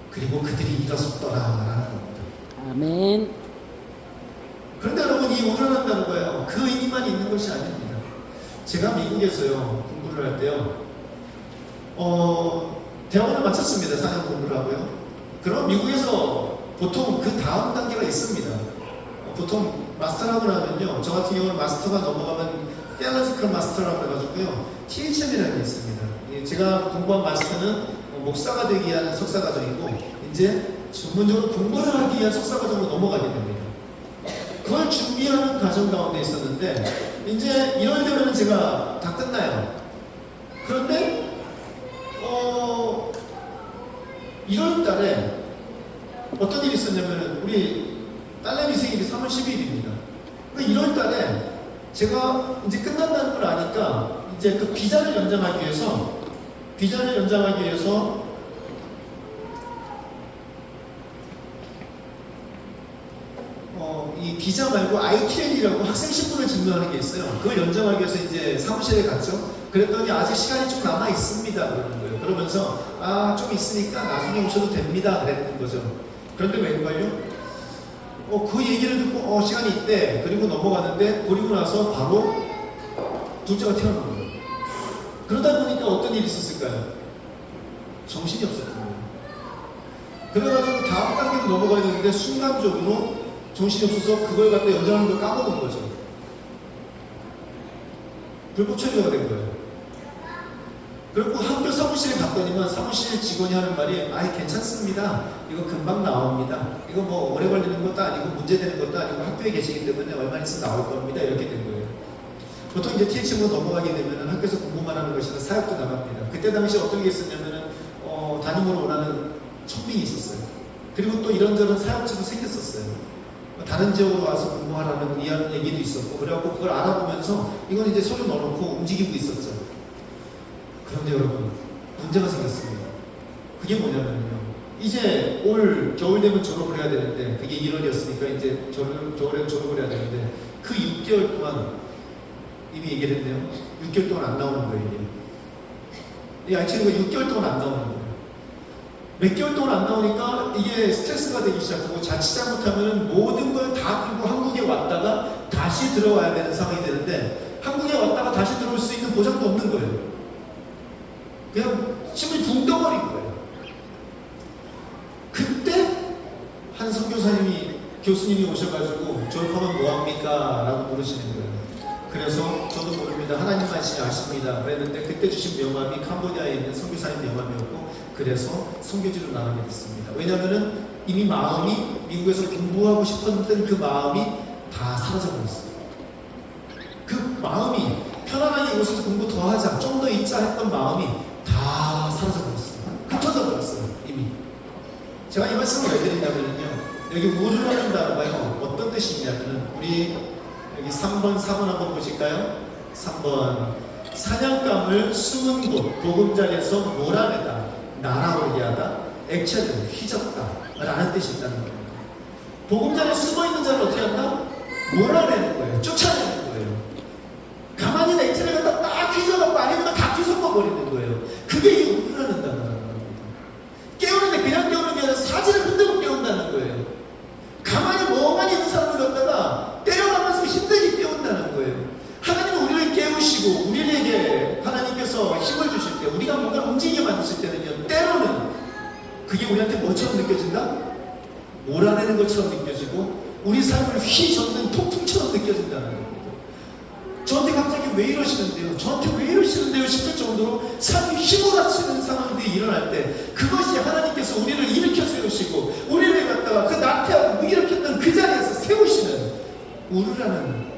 그리고 그들이 일어섰더라라는 겁니다. 아멘. 그런데 여러분, 이 우러난다는 거예요. 그 의미만 있는 것이 아닙니다. 제가 미국에서요 공부를 할 때요, 대학원을 마쳤습니다. 4년 공부를 하고요. 그럼 미국에서 보통 그 다음 단계가 있습니다. 보통 마스터라고 하면요, 저 같은 경우는 마스터가 넘어가면 theological 마스터라고 해가지고요, THM이라는 게 있습니다. 제가 공부한 마스터는 목사가 되기 위한 석사과정이고, 이제 전문적으로 공부를 하기 위한 석사과정으로 넘어가게 됩니다. 그걸 준비하는 과정 가운데 있었는데, 이제 1월 되면 제가 다 끝나요. 그런데 1월 달에 어떤 일이 있었냐면, 우리 딸내미 생일이 3월 10일입니다. 그러니까 1월 달에 제가 이제 끝난다는 걸 아니까, 이제 그 비자를 연장하기 위해서 이 비자 말고 ITN이라고 학생 신분을 증명하는 게 있어요. 그걸 연장하기 위해서 이제 사무실에 갔죠. 그랬더니 아직 시간이 좀 남아 있습니다 그러는 거예요. 그러면서 좀 있으니까 나중에 오셔도 됩니다 그랬던 거죠. 그런데 웬걸요? 그 얘기를 듣고 시간이 있대. 그리고 넘어갔는데, 그리고 나서 바로 둘째가 태어난 거예요. 그러다 보니까 어떤 일이 있었을까요? 정신이 없었던 거예요. 그래가지고 다음 단계로 넘어가야 되는데 순간적으로 정신이 없어서 그걸 갖다 연장하는 걸 까먹은 거죠. 불법 체류가 된 거예요. 그리고 학교 사무실에 갔더니만 사무실 직원이 하는 말이, 괜찮습니다. 이거 금방 나옵니다. 이거 뭐 오래 걸리는 것도 아니고 문제되는 것도 아니고 학교에 계시기 때문에 얼마 있으면 나올 겁니다. 이렇게 된 거예요. 보통 이제 THM으로 넘어가게 되면 학교에서 공부만 하는 것이 아니라 사역도 나갑니다. 그때 당시 어떤 게 있었냐면은 담임으로 원하는 청빙이 있었어요. 그리고 또 이런저런 사역지도 생겼었어요. 다른 지역으로 와서 공부하라는 이런 얘기도 있었고, 그래갖고 그걸 알아보면서 이건 이제 손을 넣어놓고 움직이고 있었죠. 그런데 여러분, 문제가 생겼습니다. 그게 뭐냐면요, 이제 올 겨울 되면 졸업을 해야 되는데, 그게 1월이었으니까 이제 겨울에 졸업을 해야 되는데, 그 6개월 동안 이미 얘기를 했네요. 6개월 동안 안 나오는 거예요, 이게. 이 아이치가 6개월 동안 안 나오는 거예요. 몇 개월 동안 안 나오니까 이게 스트레스가 되기 시작하고, 자칫 잘못하면 모든 걸 다 들고 한국에 왔다가 다시 들어와야 되는 상황이 되는데, 한국에 왔다가 다시 들어올 수 있는 보장도 없는 거예요. 그냥 힘을 붕 떠버린 거예요. 그때 한 선교사님이, 교수님이 오셔가지고 졸업하면 뭐합니까? 라고 물으시는 거예요. 그래서 저도 모릅니다. 하나님만이 아십니다. 그랬는데 그때 주신 명함이 캄보디아에 있는 선교사님 명함이었고, 그래서 선교지로 나가게 됐습니다. 왜냐하면 이미 마음이, 미국에서 공부하고 싶었던 그 마음이 다 사라져버렸어요. 그 마음이 편안하게 이곳에서 공부 더 하자, 좀 더 있자 했던 마음이 다 사라져버렸어요. 흩어져 버렸어요, 이미. 제가 이 말씀을 왜 드리냐면요, 여기 우르라는 단어가요, 어떤 뜻이 있냐면은, 우리 여기 3번, 4번 한번 보실까요? 3번. 사냥감을 숨은 곳, 보금자리에서 몰아내다, 날아오게 하다, 액체를 휘젓다 라는 뜻이 있다는 겁니다. 보금자리에 숨어있는 자를 어떻게 한다? 몰아내는 거예요. 쫓아내는 거예요. 가만히 있는 액체를 갖다 딱 휘저어갖고 아니면 다 뒤섞어버리는 거예요. 그게 이 우르라는 단어라는 겁니다. 깨우는데 그냥 깨우는 게 아니라 사지를 흔들고 깨운다는 거예요. 가만히 멍하니 있는 사람을 갖다가 그게 우리한테 뭐처럼 느껴진다? 몰아내는 것처럼 느껴지고 우리 삶을 휘젓는 폭풍처럼 느껴진다는 겁니다. 저한테 갑자기 왜 이러시는데요? 저한테 왜 이러시는데요? 싶을 정도로 삶이 휘몰아치는 상황들이 일어날 때 그것이 하나님께서 우리를 일으켜 세우시고 우리를 갖다가 그 나태하고 무기력했던 그 자리에서 세우시는 우르라는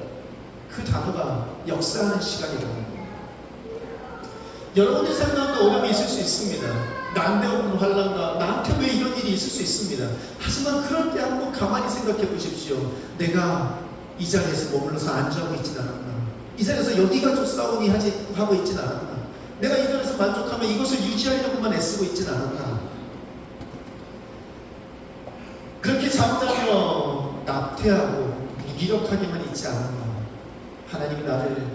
그 단어가 역사하는 시간이라는 겁니다. 여러분의 삶 가운데 어려움이 있을 수 있습니다. 난데없는 환난과 나한테 왜 이런 일이 있을 수 있습니다. 하지만 그럴 때 한번 가만히 생각해 보십시오. 내가 이 자리에서 머물러서 안주하고 있진 않았나? 이 자리에서 여기가 좋사오니 하고 있진 않았나? 내가 이 자리에서 만족하면 이것을 유지하려고만 애쓰고 있진 않았나? 그렇게 잠자며 나태하고 무기력하게만 있지 않았나? 하나님이 나를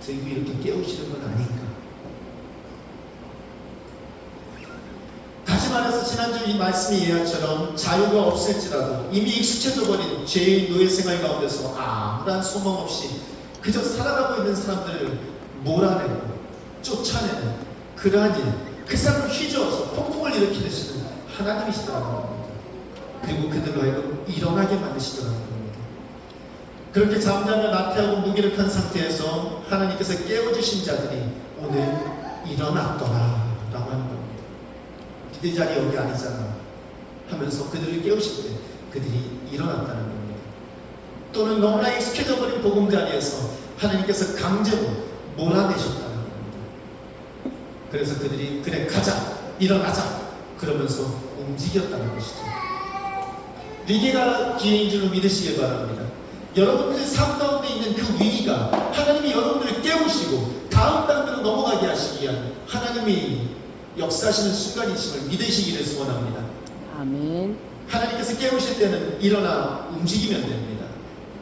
들고 이렇게 깨우시는 건 아닌가? 다시 말해서 지난주 이 말씀의 예화처럼 자유가 없을지라도 이미 익숙해져 버린 죄의 노예 생활 가운데서 아무런 소망 없이 그저 살아가고 있는 사람들을 몰아내고 쫓아내는 그러한 일, 그 사람을 휘저어서 폭풍을 일으키시는 하나님이시더라는 겁니다. 그리고 그들로 하여금 일어나게 만드시더라는 겁니다. 그렇게 잠자며 나태하고 무기력한 상태에서 하나님께서 깨워주신 자들이 오늘 일어났더라 라고 하는 겁니다. 네 자리 여기 아니잖아 하면서 그들을 깨우실 때 그들이 일어났다는 겁니다. 또는 너무나 익숙해져 버린 복음 자리에서 하나님께서 강제로 몰아내셨다는 겁니다. 그래서 그들이 그래 가자 일어나자 그러면서 움직였다는 것이죠. 위기가 기회인 줄 믿으시길 바랍니다. 여러분들의 삶 가운데 있는 그 위기가 하나님이 여러분들을 깨우시고 다음 단계로 넘어가게 하시기 위한 하나님이 역사하시는 순간이심을 믿으시기를 소원합니다. 아멘. 하나님께서 깨우실 때는 일어나 움직이면 됩니다.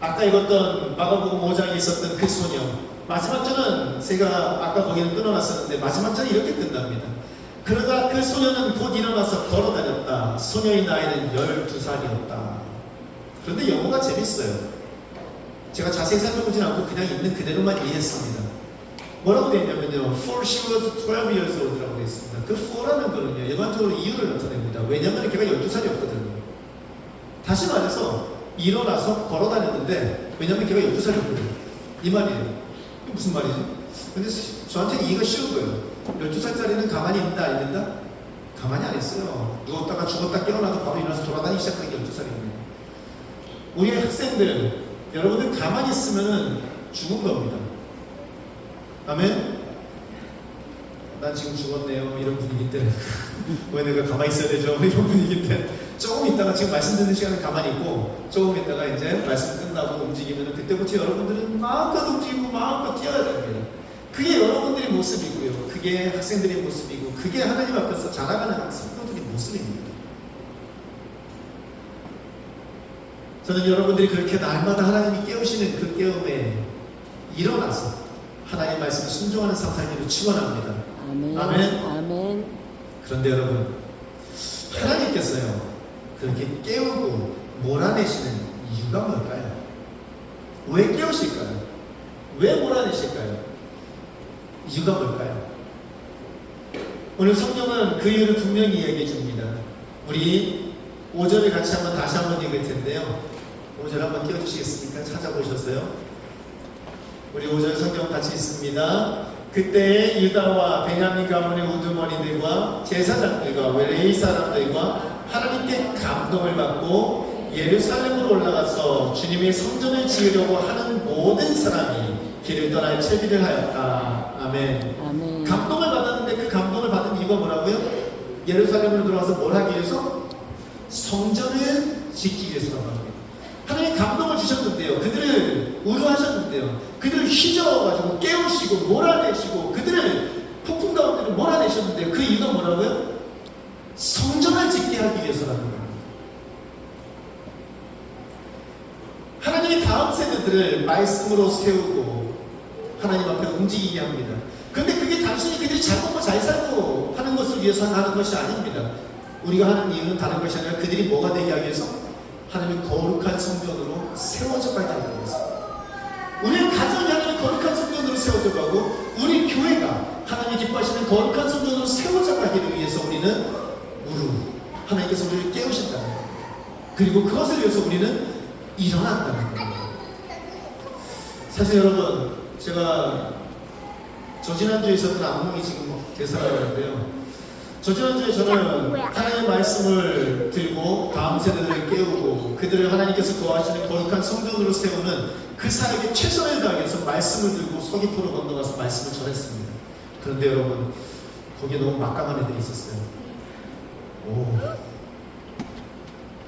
아까 읽었던 마가복음 5장에 있었던 그 소녀 마지막 절은 제가 아까 거기는 끊어놨었는데 마지막 절이 이렇게 끝납니다. 그러다 그 소녀는 곧 일어나서 걸어다녔다. 소녀의 나이는 12살이었다. 그런데 영어가 재밌어요. 제가 자세히 살펴보진 않고 그냥 있는 그대로만 이해했습니다. 뭐라고 되어 있냐면요, For she was 12 years old라고 되어 있습니다. 그 for라는 거는요, 일반적으로 이유를 나타냅니다. 왜냐하면 걔가 12살이었거든요. 다시 말해서 일어나서 걸어다녔는데 왜냐하면 걔가 12살이었거든요. 이 말이에요. 이게 무슨 말이지? 근데 저한테는 이해가 쉬운 거예요. 12살짜리는 가만히 있는다, 안 있는다? 가만히 안 있어요. 누웠다가 죽었다 깨어나도 바로 일어나서 돌아다니기 시작하는 게 12살입니다. 우리 학생들, 여러분들 가만히 있으면 죽은 겁니다. 아멘? 난 지금 죽었네요. 이런 분위기인데 왜 내가 가만히 있어야 되죠? 이런 분위기인데 조금 있다가 지금 말씀 듣는 시간은 가만히 있고 조금 있다가 이제 말씀 끝나고 움직이면 그때부터 여러분들은 마음껏 움직이고 마음껏 뛰어야 됩니다. 그게 여러분들의 모습이고요. 그게 학생들의 모습이고 그게 하나님 앞에서 자라가는 성도들의 모습입니다. 저는 여러분들이 그렇게 날마다 하나님이 깨우시는 그 깨움에 일어나서 하나님 말씀을 순종하는 삶 살기를 축원합니다. 아멘. 아멘. 아멘. 그런데 여러분, 하나님께서요 그렇게 깨우고 몰아내시는 이유가 뭘까요? 왜 깨우실까요? 왜 몰아내실까요? 이유가 뭘까요? 오늘 성경은 그 이유를 분명히 이야기해 줍니다. 우리 5절을 같이 다시 한번 읽을 텐데요. 5절 한번 띄워주시겠습니까? 찾아보셨어요? 우리 5절 성경 같이 있습니다. 그때 유다와 베냐민 가문의 우두머리들과 제사장들과 레위 사람들과 하나님께 감동을 받고 예루살렘으로 올라가서 주님의 성전을 지으려고 하는 모든 사람이 길을 떠날 채비를 하였다. 아멘. 아멘. 감동을 받았는데 그 감동을 받은 이유가 뭐라고요? 예루살렘으로 들어와서 뭘 하기 위해서? 성전을 짓기 위해서라고 합니다. 하나님 감동을 주셨는데요. 그들을 우려하셨는데요. 그들을 휘저어가지고 깨우시고 몰아내시고 그들을 폭풍 가운데로 몰아내셨는데요. 그 이유가 뭐라고요? 성전을 짓게 하기 위해서라는 겁니다. 하나님이 다음 세대들을 말씀으로 세우고 하나님 앞에 움직이게 합니다. 그런데 그게 단순히 그들이 잘 먹고 잘 살고 하는 것을 위해서 하는 것이 아닙니다. 우리가 하는 이유는 다른 것이 아니라 그들이 뭐가 되게 하기 위해서? 하나님의 거룩한 성전으로 세워져 가게 하기 위해서. 우리의 가정이 하나님의 거룩한 성전으로 세워져 가고 우리 교회가 하나님이 기뻐하시는 거룩한 성전으로 세워져 가기를 위해서 우리는 하나님께서 우리를 깨우신다는 거예요. 그리고 그것을 위해서 우리는 일어난다는 거예요. 사실 여러분, 제가 저지난주에 있었던 악몽이 지금 되살아나는데요. 저지난주에 저는 하나님의 말씀을 들고 다음 세대들을 깨우고 그들을 하나님께서 도와주시는 거룩한 성전으로 세우는 그 사역에 최선을 다해서 말씀을 들고 서귀포로 건너가서 말씀을 전했습니다. 그런데 여러분, 거기에 너무 막강한 애들이 있었어요.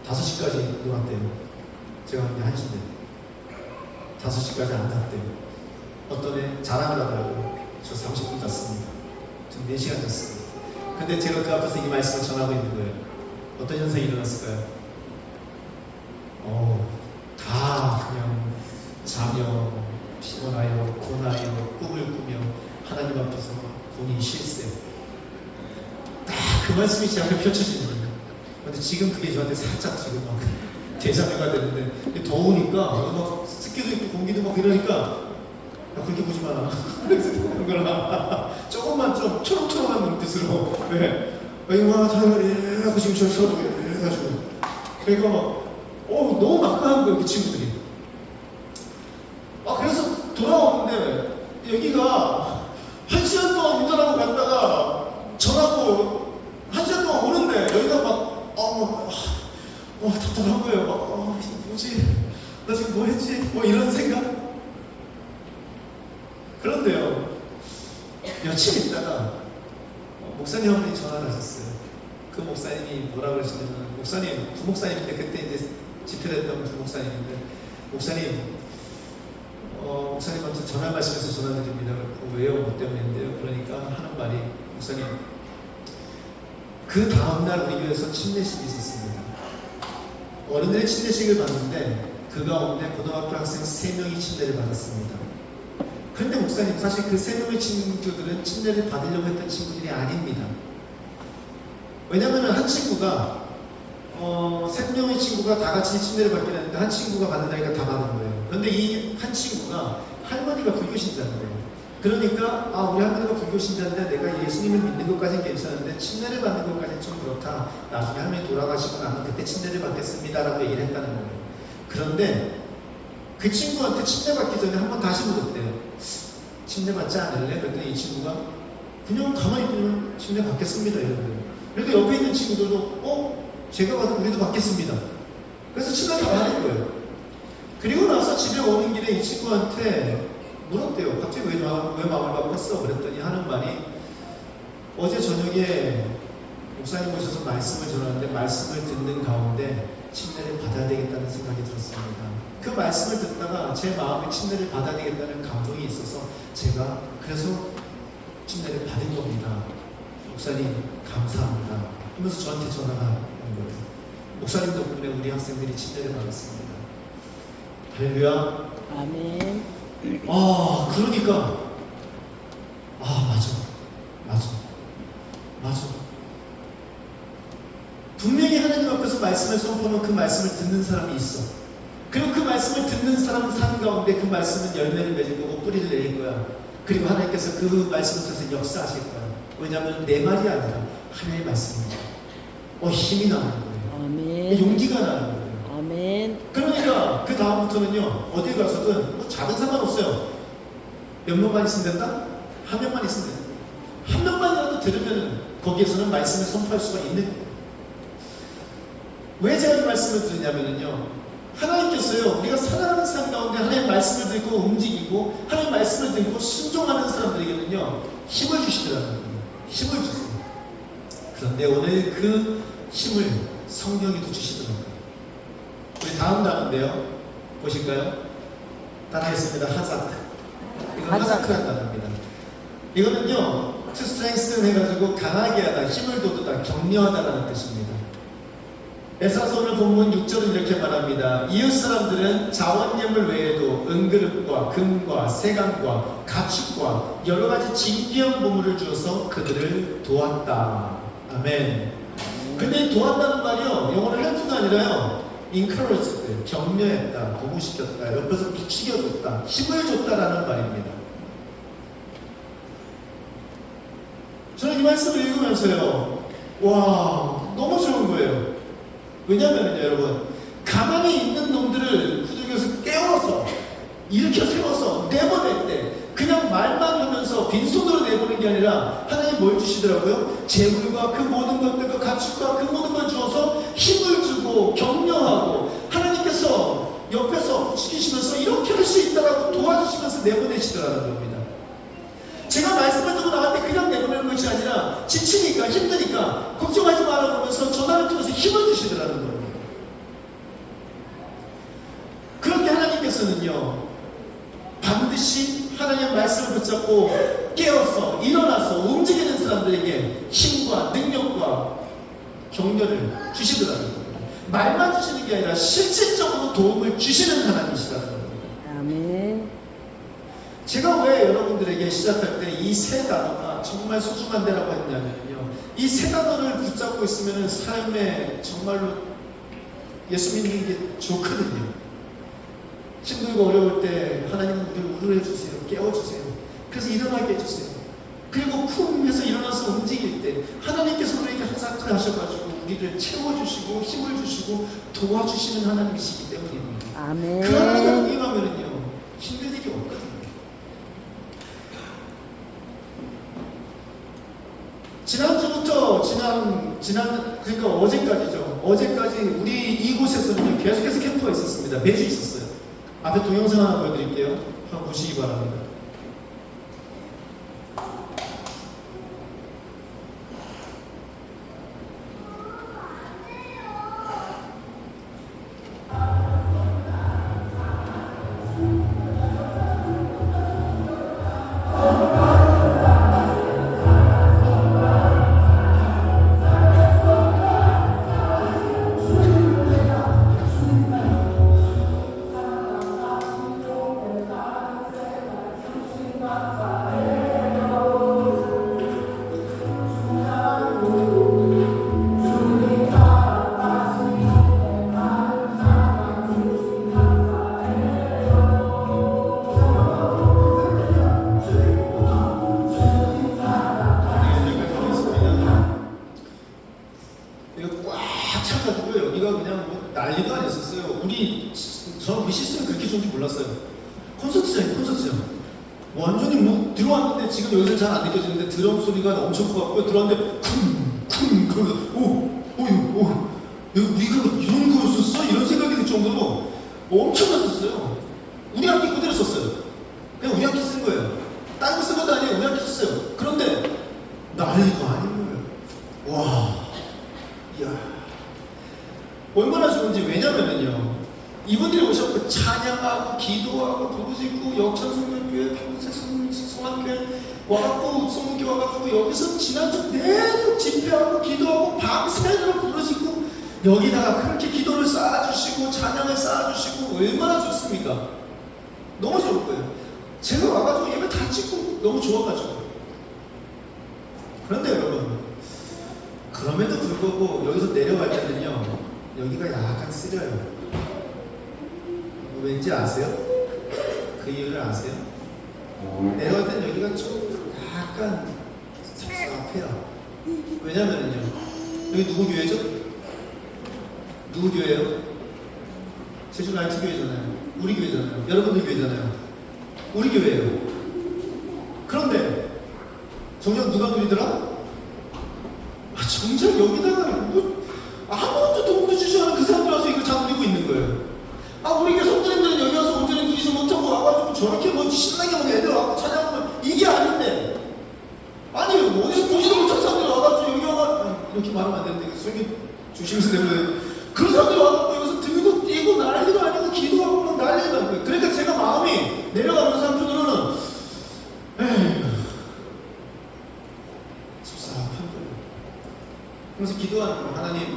5시까지 놀았대요. 제가 한 게 1시인데 5시까지 안 잤대요. 어떤 애 자랑을 하더라고요. 저 30분 잤습니다. 전 4시간 잤습니다. 근데 제가 그 앞에서 이 말씀을 전하고 있는 거예요. 어떤 현상이 일어났을까요? 다 그냥 자며 피곤하여 고나여 꿈을 꾸며 하나님 앞에서 본인 실세. 딱 그 말씀이 제 앞에 펼쳐지는 거예요. 근데 지금 그게 저한테 살짝 지금 막 대자뷰가 되는데 더우니까 막 습기도 있고 공기도 막 이러니까 야, 그렇게 보지 마라. 그러나 조금만 좀 초롱초롱한 눈빛으로 이거 잘 하고 지금 저 서로 해가지고 그러니까 막 너무 막강한 거예요, 그 친구들이. 그래서 돌아오는데 여기가 1시간 동안 운전하고 갔다가 전하고 1시간 동안 오는데 여기가 막 답답한 거예요. 뭐지? 나 지금 뭐 했지? 뭐 이런 생각? 그런데요, 며칠 있다가 목사님 한 분이 전화를 하셨어요. 그 목사님이 뭐라 그러시냐면, 목사님, 부목사님인데 그때 이제 집회를 했던 부목사님인데, 목사님, 목사님한테 전화 말씀해서 전화드립니다. 왜요? 뭐 때문인데요? 그러니까 하는 말이, 목사님, 그 다음날 우리 교회에서 침례식이 있었습니다. 어른들의 침례식을 받는데 그 가운데 고등학교 학생 3명이 침례를 받았습니다. 그런데 목사님, 사실 그 3명의 친구들은 침례를 받으려고 했던 친구들이 아닙니다. 왜냐하면 한 친구가 3명의 친구가 다 같이 침례를 받긴 했는데 한 친구가 받는다니까 다 받은 거예요. 그런데 이 한 친구가 할머니가 불교신자인 거예요. 그러니까 우리 할머니가 불교신자인데 내가 예수님을 믿는 것까지는 괜찮은데 침례를 받는 것까지는 좀 그렇다. 나중에 할머니 돌아가시고 나면 그때 침례를 받겠습니다 라고 얘기를 했다는 거예요. 그런데 그 친구한테 침례 받기 전에 한번 다시 물었대요. 침례 받지 않을래? 그랬더니 이 친구가 그냥 가만히 있으면 침례 받겠습니다 이런 거예요. 그래도 옆에 있는 친구들도 제가 받으면 우리도 받겠습니다. 그래서 침례 다 받은 거예요. 그리고 나서 집에 오는 길에 이 친구한테 물었대요. 갑자기 왜 마음을 바꿨어? 그랬더니 하는 말이, 어제 저녁에 목사님 오셔서 말씀을 전하는데 말씀을 듣는 가운데 침례를 받아야 되겠다는 생각이 들었습니다. 그 말씀을 듣다가 제 마음에 침례를 받아야 되겠다는 감동이 있어서 제가 그래서 침례를 받은 겁니다. 목사님 감사합니다 하면서 저한테 전화가 온 거예요. 목사님 덕분에 우리 학생들이 침례를 받았습니다. 할렐루야. 아멘. 그러니까 맞아. 분명히 하나님 앞에서 말씀을 선포하면 그 말씀을 듣는 사람이 있어. 그리고 그 말씀을 듣는 사람 삶 가운데 그 말씀은 열매를 맺을 거고 뿌리를 내릴 거야. 그리고 하나님께서 그 말씀을 통해서 역사하실 거야. 왜냐하면 내 말이 아니라 하나님의 말씀입니다. 힘이 나는 거예요. 아멘. 용기가 나는 거예요. 아멘. 그러니까 그 다음부터는요, 어디 가서든 작은 상관없어요. 몇 명만 있으면 된다? 한 명만 있으면 된다. 한 명만이라도 들으면 거기에서는 말씀을 선포할 수가 있는 거예요. 왜 제가 이 말씀을 드리냐면요, 하나님께서요, 우리가 살아가는 삶 가운데 하나님의 말씀을 듣고 움직이고 하나님의 말씀을 듣고 순종하는 사람들에게는요 힘을 주시더라고요. 힘을 주세요. 그런데 오늘 그 힘을 성령이 또 주시더라고요. 우리 다음 단어인데요, 보실까요? 따라했습니다. 하작. 이건 하작이라는 단어입니다. 이거는요, to strengthen 해가지고 강하게 하다, 힘을 돋우다, 격려하다라는 뜻입니다. 에사서 오늘 본문 6절은 이렇게 말합니다. 이웃 사람들은 자원예물 외에도 은그릇과 금과 세강과 가축과 여러 가지 진귀한 보물을 주어서 그들을 도왔다. 아멘. 근데 이 도왔다는 말이요, 영어로 헬프가 아니라요, encouraged, 격려했다, 보고시켰다, 옆에서 부추겨줬다, 힘을 줬다라는 말입니다. 저는 이 말씀을 읽으면서요, 와, 너무 좋은 거예요. 왜냐하면 여러분, 가만히 있는 놈들을 구두교에서 깨워서 일으켜 세워서 내보낼 때 그냥 말만 하면서 빈손으로 내보는 게 아니라 하나님 뭘 주시더라고요? 재물과 그 모든 것들과 가축과 그 모든 걸 주어서 힘을 주고 격려하고 하나님께서 옆에서 부추기시면서 이렇게 할 수 있다라고 도와주시면서 내보내시더라는 겁니다. 제가 말씀을 듣고 나갈 때 그냥 내보내는 것이 아니라 지치니까 힘드니까 걱정하지 마라 그러면서 전화를 통해서 힘을 주시더라는 겁니다. 그렇게 하나님께서는요, 반드시 하나님의 말씀을 붙잡고 깨어서 일어나서 움직이는 사람들에게 힘과 능력과 격려를 주시더라는 겁니다. 말만 주시는 게 아니라 실질적으로 도움을 주시는 하나님이시라는 겁니다. 아멘. 제가 왜 여러분들에게 시작할 때 이 세 단어가 정말 소중한 데라고 했냐면요, 이 세 단어를 붙잡고 있으면 삶에 정말로 예수 믿는 게 좋거든요. 힘들고 어려울 때 하나님은 우리를 우르해 주세요. 깨워주세요. 그래서 일어나게 해주세요. 그리고 쿵 해서 일어나서 움직일 때 하나님께서 우리에게 항상 하셔가지고 우리를 채워주시고 힘을 주시고 도와주시는 하나님이시기 때문입니다. 아멘. 그 하나님과 동행하면은요, 힘든 일이 없거든요. 지난주부터 그러니까 어제까지죠. 어제까지 우리 이곳에서는 계속해서 캠프가 있었습니다. 매주 있었어요. 앞에 동영상 하나 보여드릴게요. 한번 보시기 바랍니다. 난리도 아니었어요. 저는 우리 시스템이 그렇게 좋은지 몰랐어요. 콘서트장. 완전히 뭐 들어왔는데 지금 여기서 잘 안 느껴지는데 드럼 소리가 엄청 커갖고 들어왔는데 쿵쿵 그러고 우리가 이런 거였었어? 이런 생각이 들 정도로 엄청났었어요. 우리 악기 그대로 썼어요. 그냥 우리 악기 쓴 거예요. 다른 거 쓴 것도 아니에요. 우리 악기 썼어요. 그런데 난리도 아닌 거예요. 와, 이야. 얼마나 좋은지. 왜냐면은요, 이분들이 오셨고 찬양하고 기도하고 부르짖고 역천성교회 평생 성안교회 와갖고 성문교 와갖고 여기서 지난주 계속 집회하고 기도하고 밤새도록 부르짖고 여기다가 그렇게 기도를 쌓아주시고 찬양을 쌓아주시고 얼마나 좋습니까? 너무 좋을 거예요. 제가 와가지고 예배 다 찍고 너무 좋아가지고. 그런데 여러분, 그럼에도 불구하고 여기서 내려갈 때는요, 여기가 약간 쓰려요. 왠지 아세요? 그 이유를 아세요? 내려갈 때는 여기가 좀 약간 섭섭해요. 왜냐면은요, 여기 누구 교회죠? 누구 교회예요? 제주 라이트 교회잖아요. 우리 교회잖아요. 여러분들 교회잖아요. 우리 교회예요. 그런데 정작 누가 누리더라? 정작 여기다가 뭐 아무것도 도움도 주지 않은 그 사람들 와서 이걸 다 누리고 있는 거예요. 우리 교회 성도님들은 여기 와서 온전히 누리지 못하고 와가지고 저렇게 뭐 신나게 뭐 애들 와서 찬양하면 이게 아닌데, 아니 어디서 보지도 못한 사람들이 와가지고 여기 와가 이렇게 말하면 안 되는데 설교 주시면서 내보내요. 그런 사람들이 와가지고 여기서 들고 뛰고 난리도 아니고 기도하고 막 난리도 아니고. 그러니까 제가 마음이 내려가면서 한편으로는 섭섭한 거예요. 그래서 기도하는 거예요. 하나님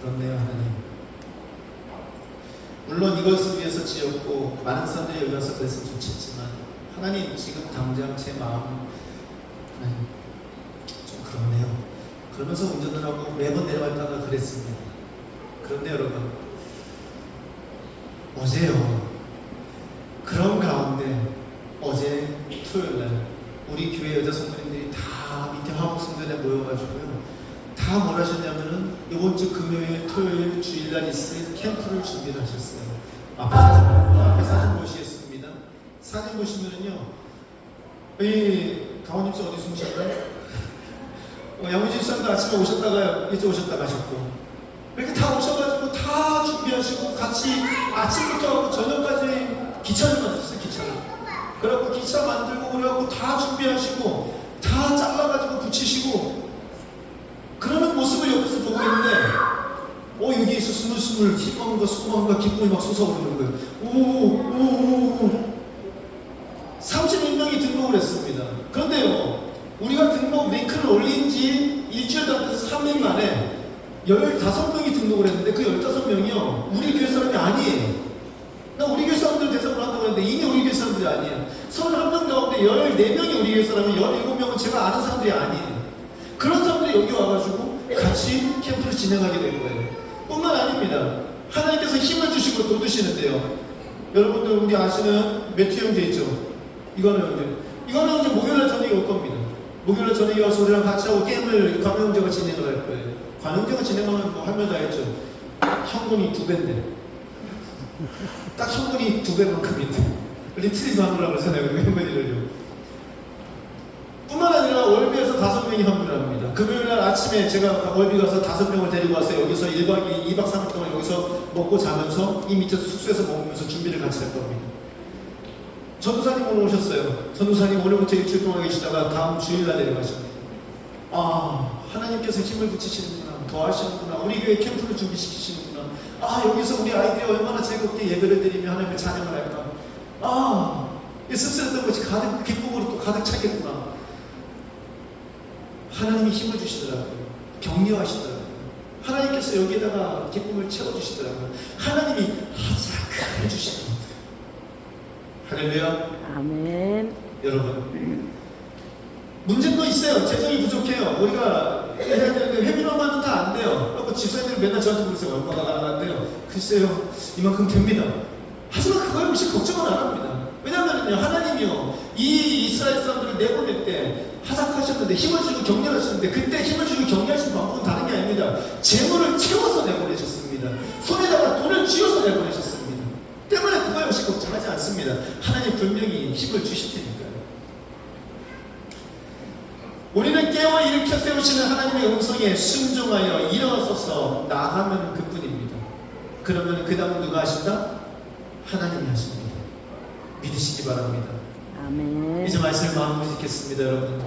그렇네요. 하나님, 물론 이것을 위해서 지었고 많은 사람들이 여기 와서 그랬으면 좋겠지만 하나님, 지금 당장 제 마음 하나님 좀 그렇네요. 그러면서 운전을 하고 매번 내려갈 때마다 그랬습니다. 그런데 여러분, 어제요, 그런 가운데 어제 토요일날 우리 교회 여자 성도님들이 다 밑에 화목성전에 모여가지고요. 다 뭘 하셨냐면은 이번 주 금요일, 토요일, 주일날 있을 캠프를 준비를 하셨어요. 앞에 사진 보시겠습니다. 사진 보시면은요, 이 강원님 씨 어디 숨으셨나요? 양우진 씨도 아침에 오셨다가 이제 오셨다 가셨고, 이렇게 다 오셔가지고 다 준비하시고 같이 아침부터 저녁까지 기차를 만드셨어요. 기차를. 그래갖고 기차 만들고 그래갖고 다 준비하시고 다 잘라가지고 붙이시고 그러는 모습을 옆에서 보고 있는데 여기에서 스물스물 희망과 소망과 기쁨이 막 솟아오르는 거예요. 오 31명이 등록을 했습니다. 그런데요, 우리가 등록 링크를 올린 지 일주일도 안 돼서 3일 만에 15명이 등록을 했는데 그 15명이요 우리 교회 사람이 아니에요. 나 우리 교회 사람들 대상으로 한다고 했는데 이미 우리 교회 사람들이 아니에요. 31명 가운데 14명이 우리 교회 사람이 17명은 제가 아는 사람들이 아니에요. 그런 사람들이 여기 와가지고 같이 캠프를 진행하게 된 거예요. 뿐만 아닙니다. 하나님께서 힘을 주시고 도우시는데요. 여러분들 우리 아시는 매튜 형제 있죠? 이거는 이제 목요일날 저녁에 올 겁니다. 목요일날 저녁에 와서 우리랑 같이 하고 게임을 관영제가 진행을 할 거예요. 관영제가 진행하면 뭐 하면 다 했죠. 현금이 2배인데 딱 현금이 2배만큼인데 리트리도 하느라고 그러잖아요. 현금이를요. 뿐만 아니라 월비에서 5명이 합류를 합니다. 금요일날 아침에 제가 월비 가서 5명을 데리고 왔어요. 여기서 1박 2박 3일 동안 여기서 먹고 자면서 이 밑에서 숙소에서 먹으면서 준비를 같이 할 겁니다. 전도사님 오늘 오셨어요. 전도사님 오늘부터 일주일 동안 계시다가 다음 주일날 내려가십니다. 하나님께서 힘을 붙이시는구나. 더 하시는구나. 우리 교회 캠프를 준비시키시는구나. 여기서 우리 아이들이 얼마나 즐겁게 예배를 드리며 하나님을 찬양을 할까. 이 씁쓸했던 것이 가득 기쁨으로 또 가득 차겠구나. 하나님이 힘을 주시더라고요. 격려하시더라고요. 하나님께서 여기에다가 기쁨을 채워주시더라고요. 하나님이 하자크 해주시더라고요. 할렐루야. 아멘. 여러분, 문제도 있어요. 재정이 부족해요. 우리가 해야 되는데 회비로만 하면 다 안 돼요. 그리고 집사님들이 맨날 저한테 그러세요. 얼마가 가능한데요? 글쎄요, 이만큼 됩니다. 하지만 그걸 혹시 걱정은 안 합니다. 왜냐하면요, 하나님이요, 이 이스라엘 사람들을 내보낼 때 하작하셨는데 힘을 주고 격려하셨는데 그때 힘을 주고 격려하신 방법은 다른 게 아닙니다. 재물을 채워서 내보내셨습니다. 손에다가 돈을 쥐어서 내보내셨습니다. 때문에 그거 역시 걱정하지 않습니다. 하나님 분명히 힘을 주실 테니까요. 우리는 깨워 일으켜 세우시는 하나님의 음성에 순종하여 일어서서 나가면 그뿐입니다. 그러면 그 다음 누가 하신다? 하나님이 하십니다. 믿으시기 바랍니다. 아멘. 이제 말씀을 마무리 짓겠습니다. 여러분,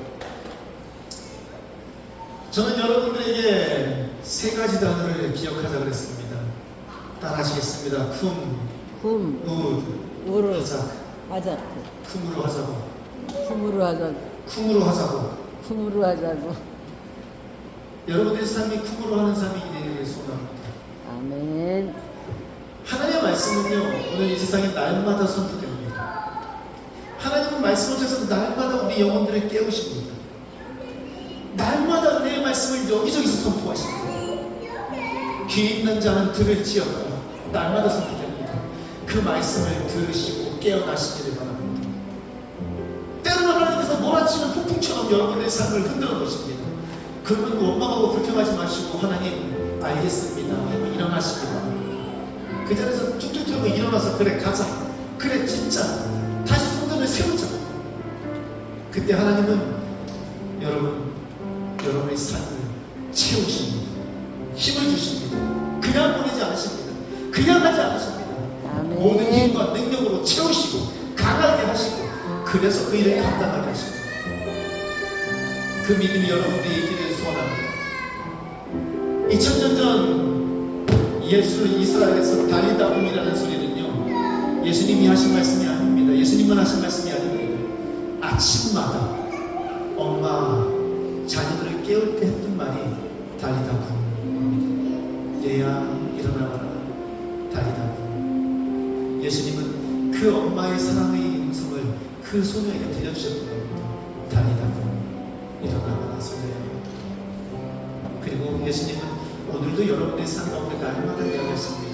저는 여러분들에게 3가지 단어를 기억하자 그랬습니다. 따라하시겠습니다. 쿰, 우르, 하자. 하자고. 쿰으로 하자고. 쿰으로 하자고. 쿰으로 하자고. 쿰으로 하자고. 여러분들의 삶이 쿰으로 하는 삶이 되기를 소원합니다. 아멘. 하나님의 말씀은요, 오늘 이 세상에 날마다 선포됩니다. 하나님은 말씀을 통해서 날마다 우리 영혼들을 깨우십니다. 날마다 내 말씀을 여기저기서 선포하십니다. 귀 있는 자는 들을지어다. 날마다 선포됩니다. 그 말씀을 들으시고 깨어나시기를 바랍니다. 때로는 하나님께서 몰아치는 폭풍처럼 여러분의 삶을 흔들어 놓으십니다. 그러면 원망하고 불평하지 마시고 하나님 알겠습니다 하고 일어나시기 바랍니다. 그 자리에서 툭툭 털고 일어나서 그래 가자, 그래 진짜 다시 성전을 세우자. 그때 하나님은 여러분의 삶을 채우십니다. 힘을 주십니다. 그냥 보내지 않으십니다. 그냥 하지 않으십니다. 아멘. 모든 힘과 능력으로 채우시고 강하게 하시고 그래서 그 일을 감당하게 하십니다. 그 믿음이 여러분들이 있기를 소원합니다. 2000년 전 이스라엘에서 다리다움이라는 소리는요, 예수님이 하신 말씀이 아닙니다. 예수님만 하신 말씀이 아닙니다. 아침마다 엄마 자녀들을 깨울 때 했던 말이 다리다움. 얘야 일어나거라. 다리다움. 예수님은 그 엄마의 사랑의 음성을 그 소녀에게 들려주셨던 겁니다. 다리다움. 일어나거라 소녀야. 그리고 예수님은 오늘도 여러분의 삶 가운데 날마다 이야기하십니다.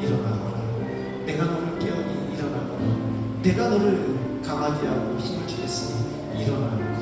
일어나거라. 내가 너를 깨우니 일어나거라. 내가 너를 강하게 하고 힘을 주겠으니 일어나는 것.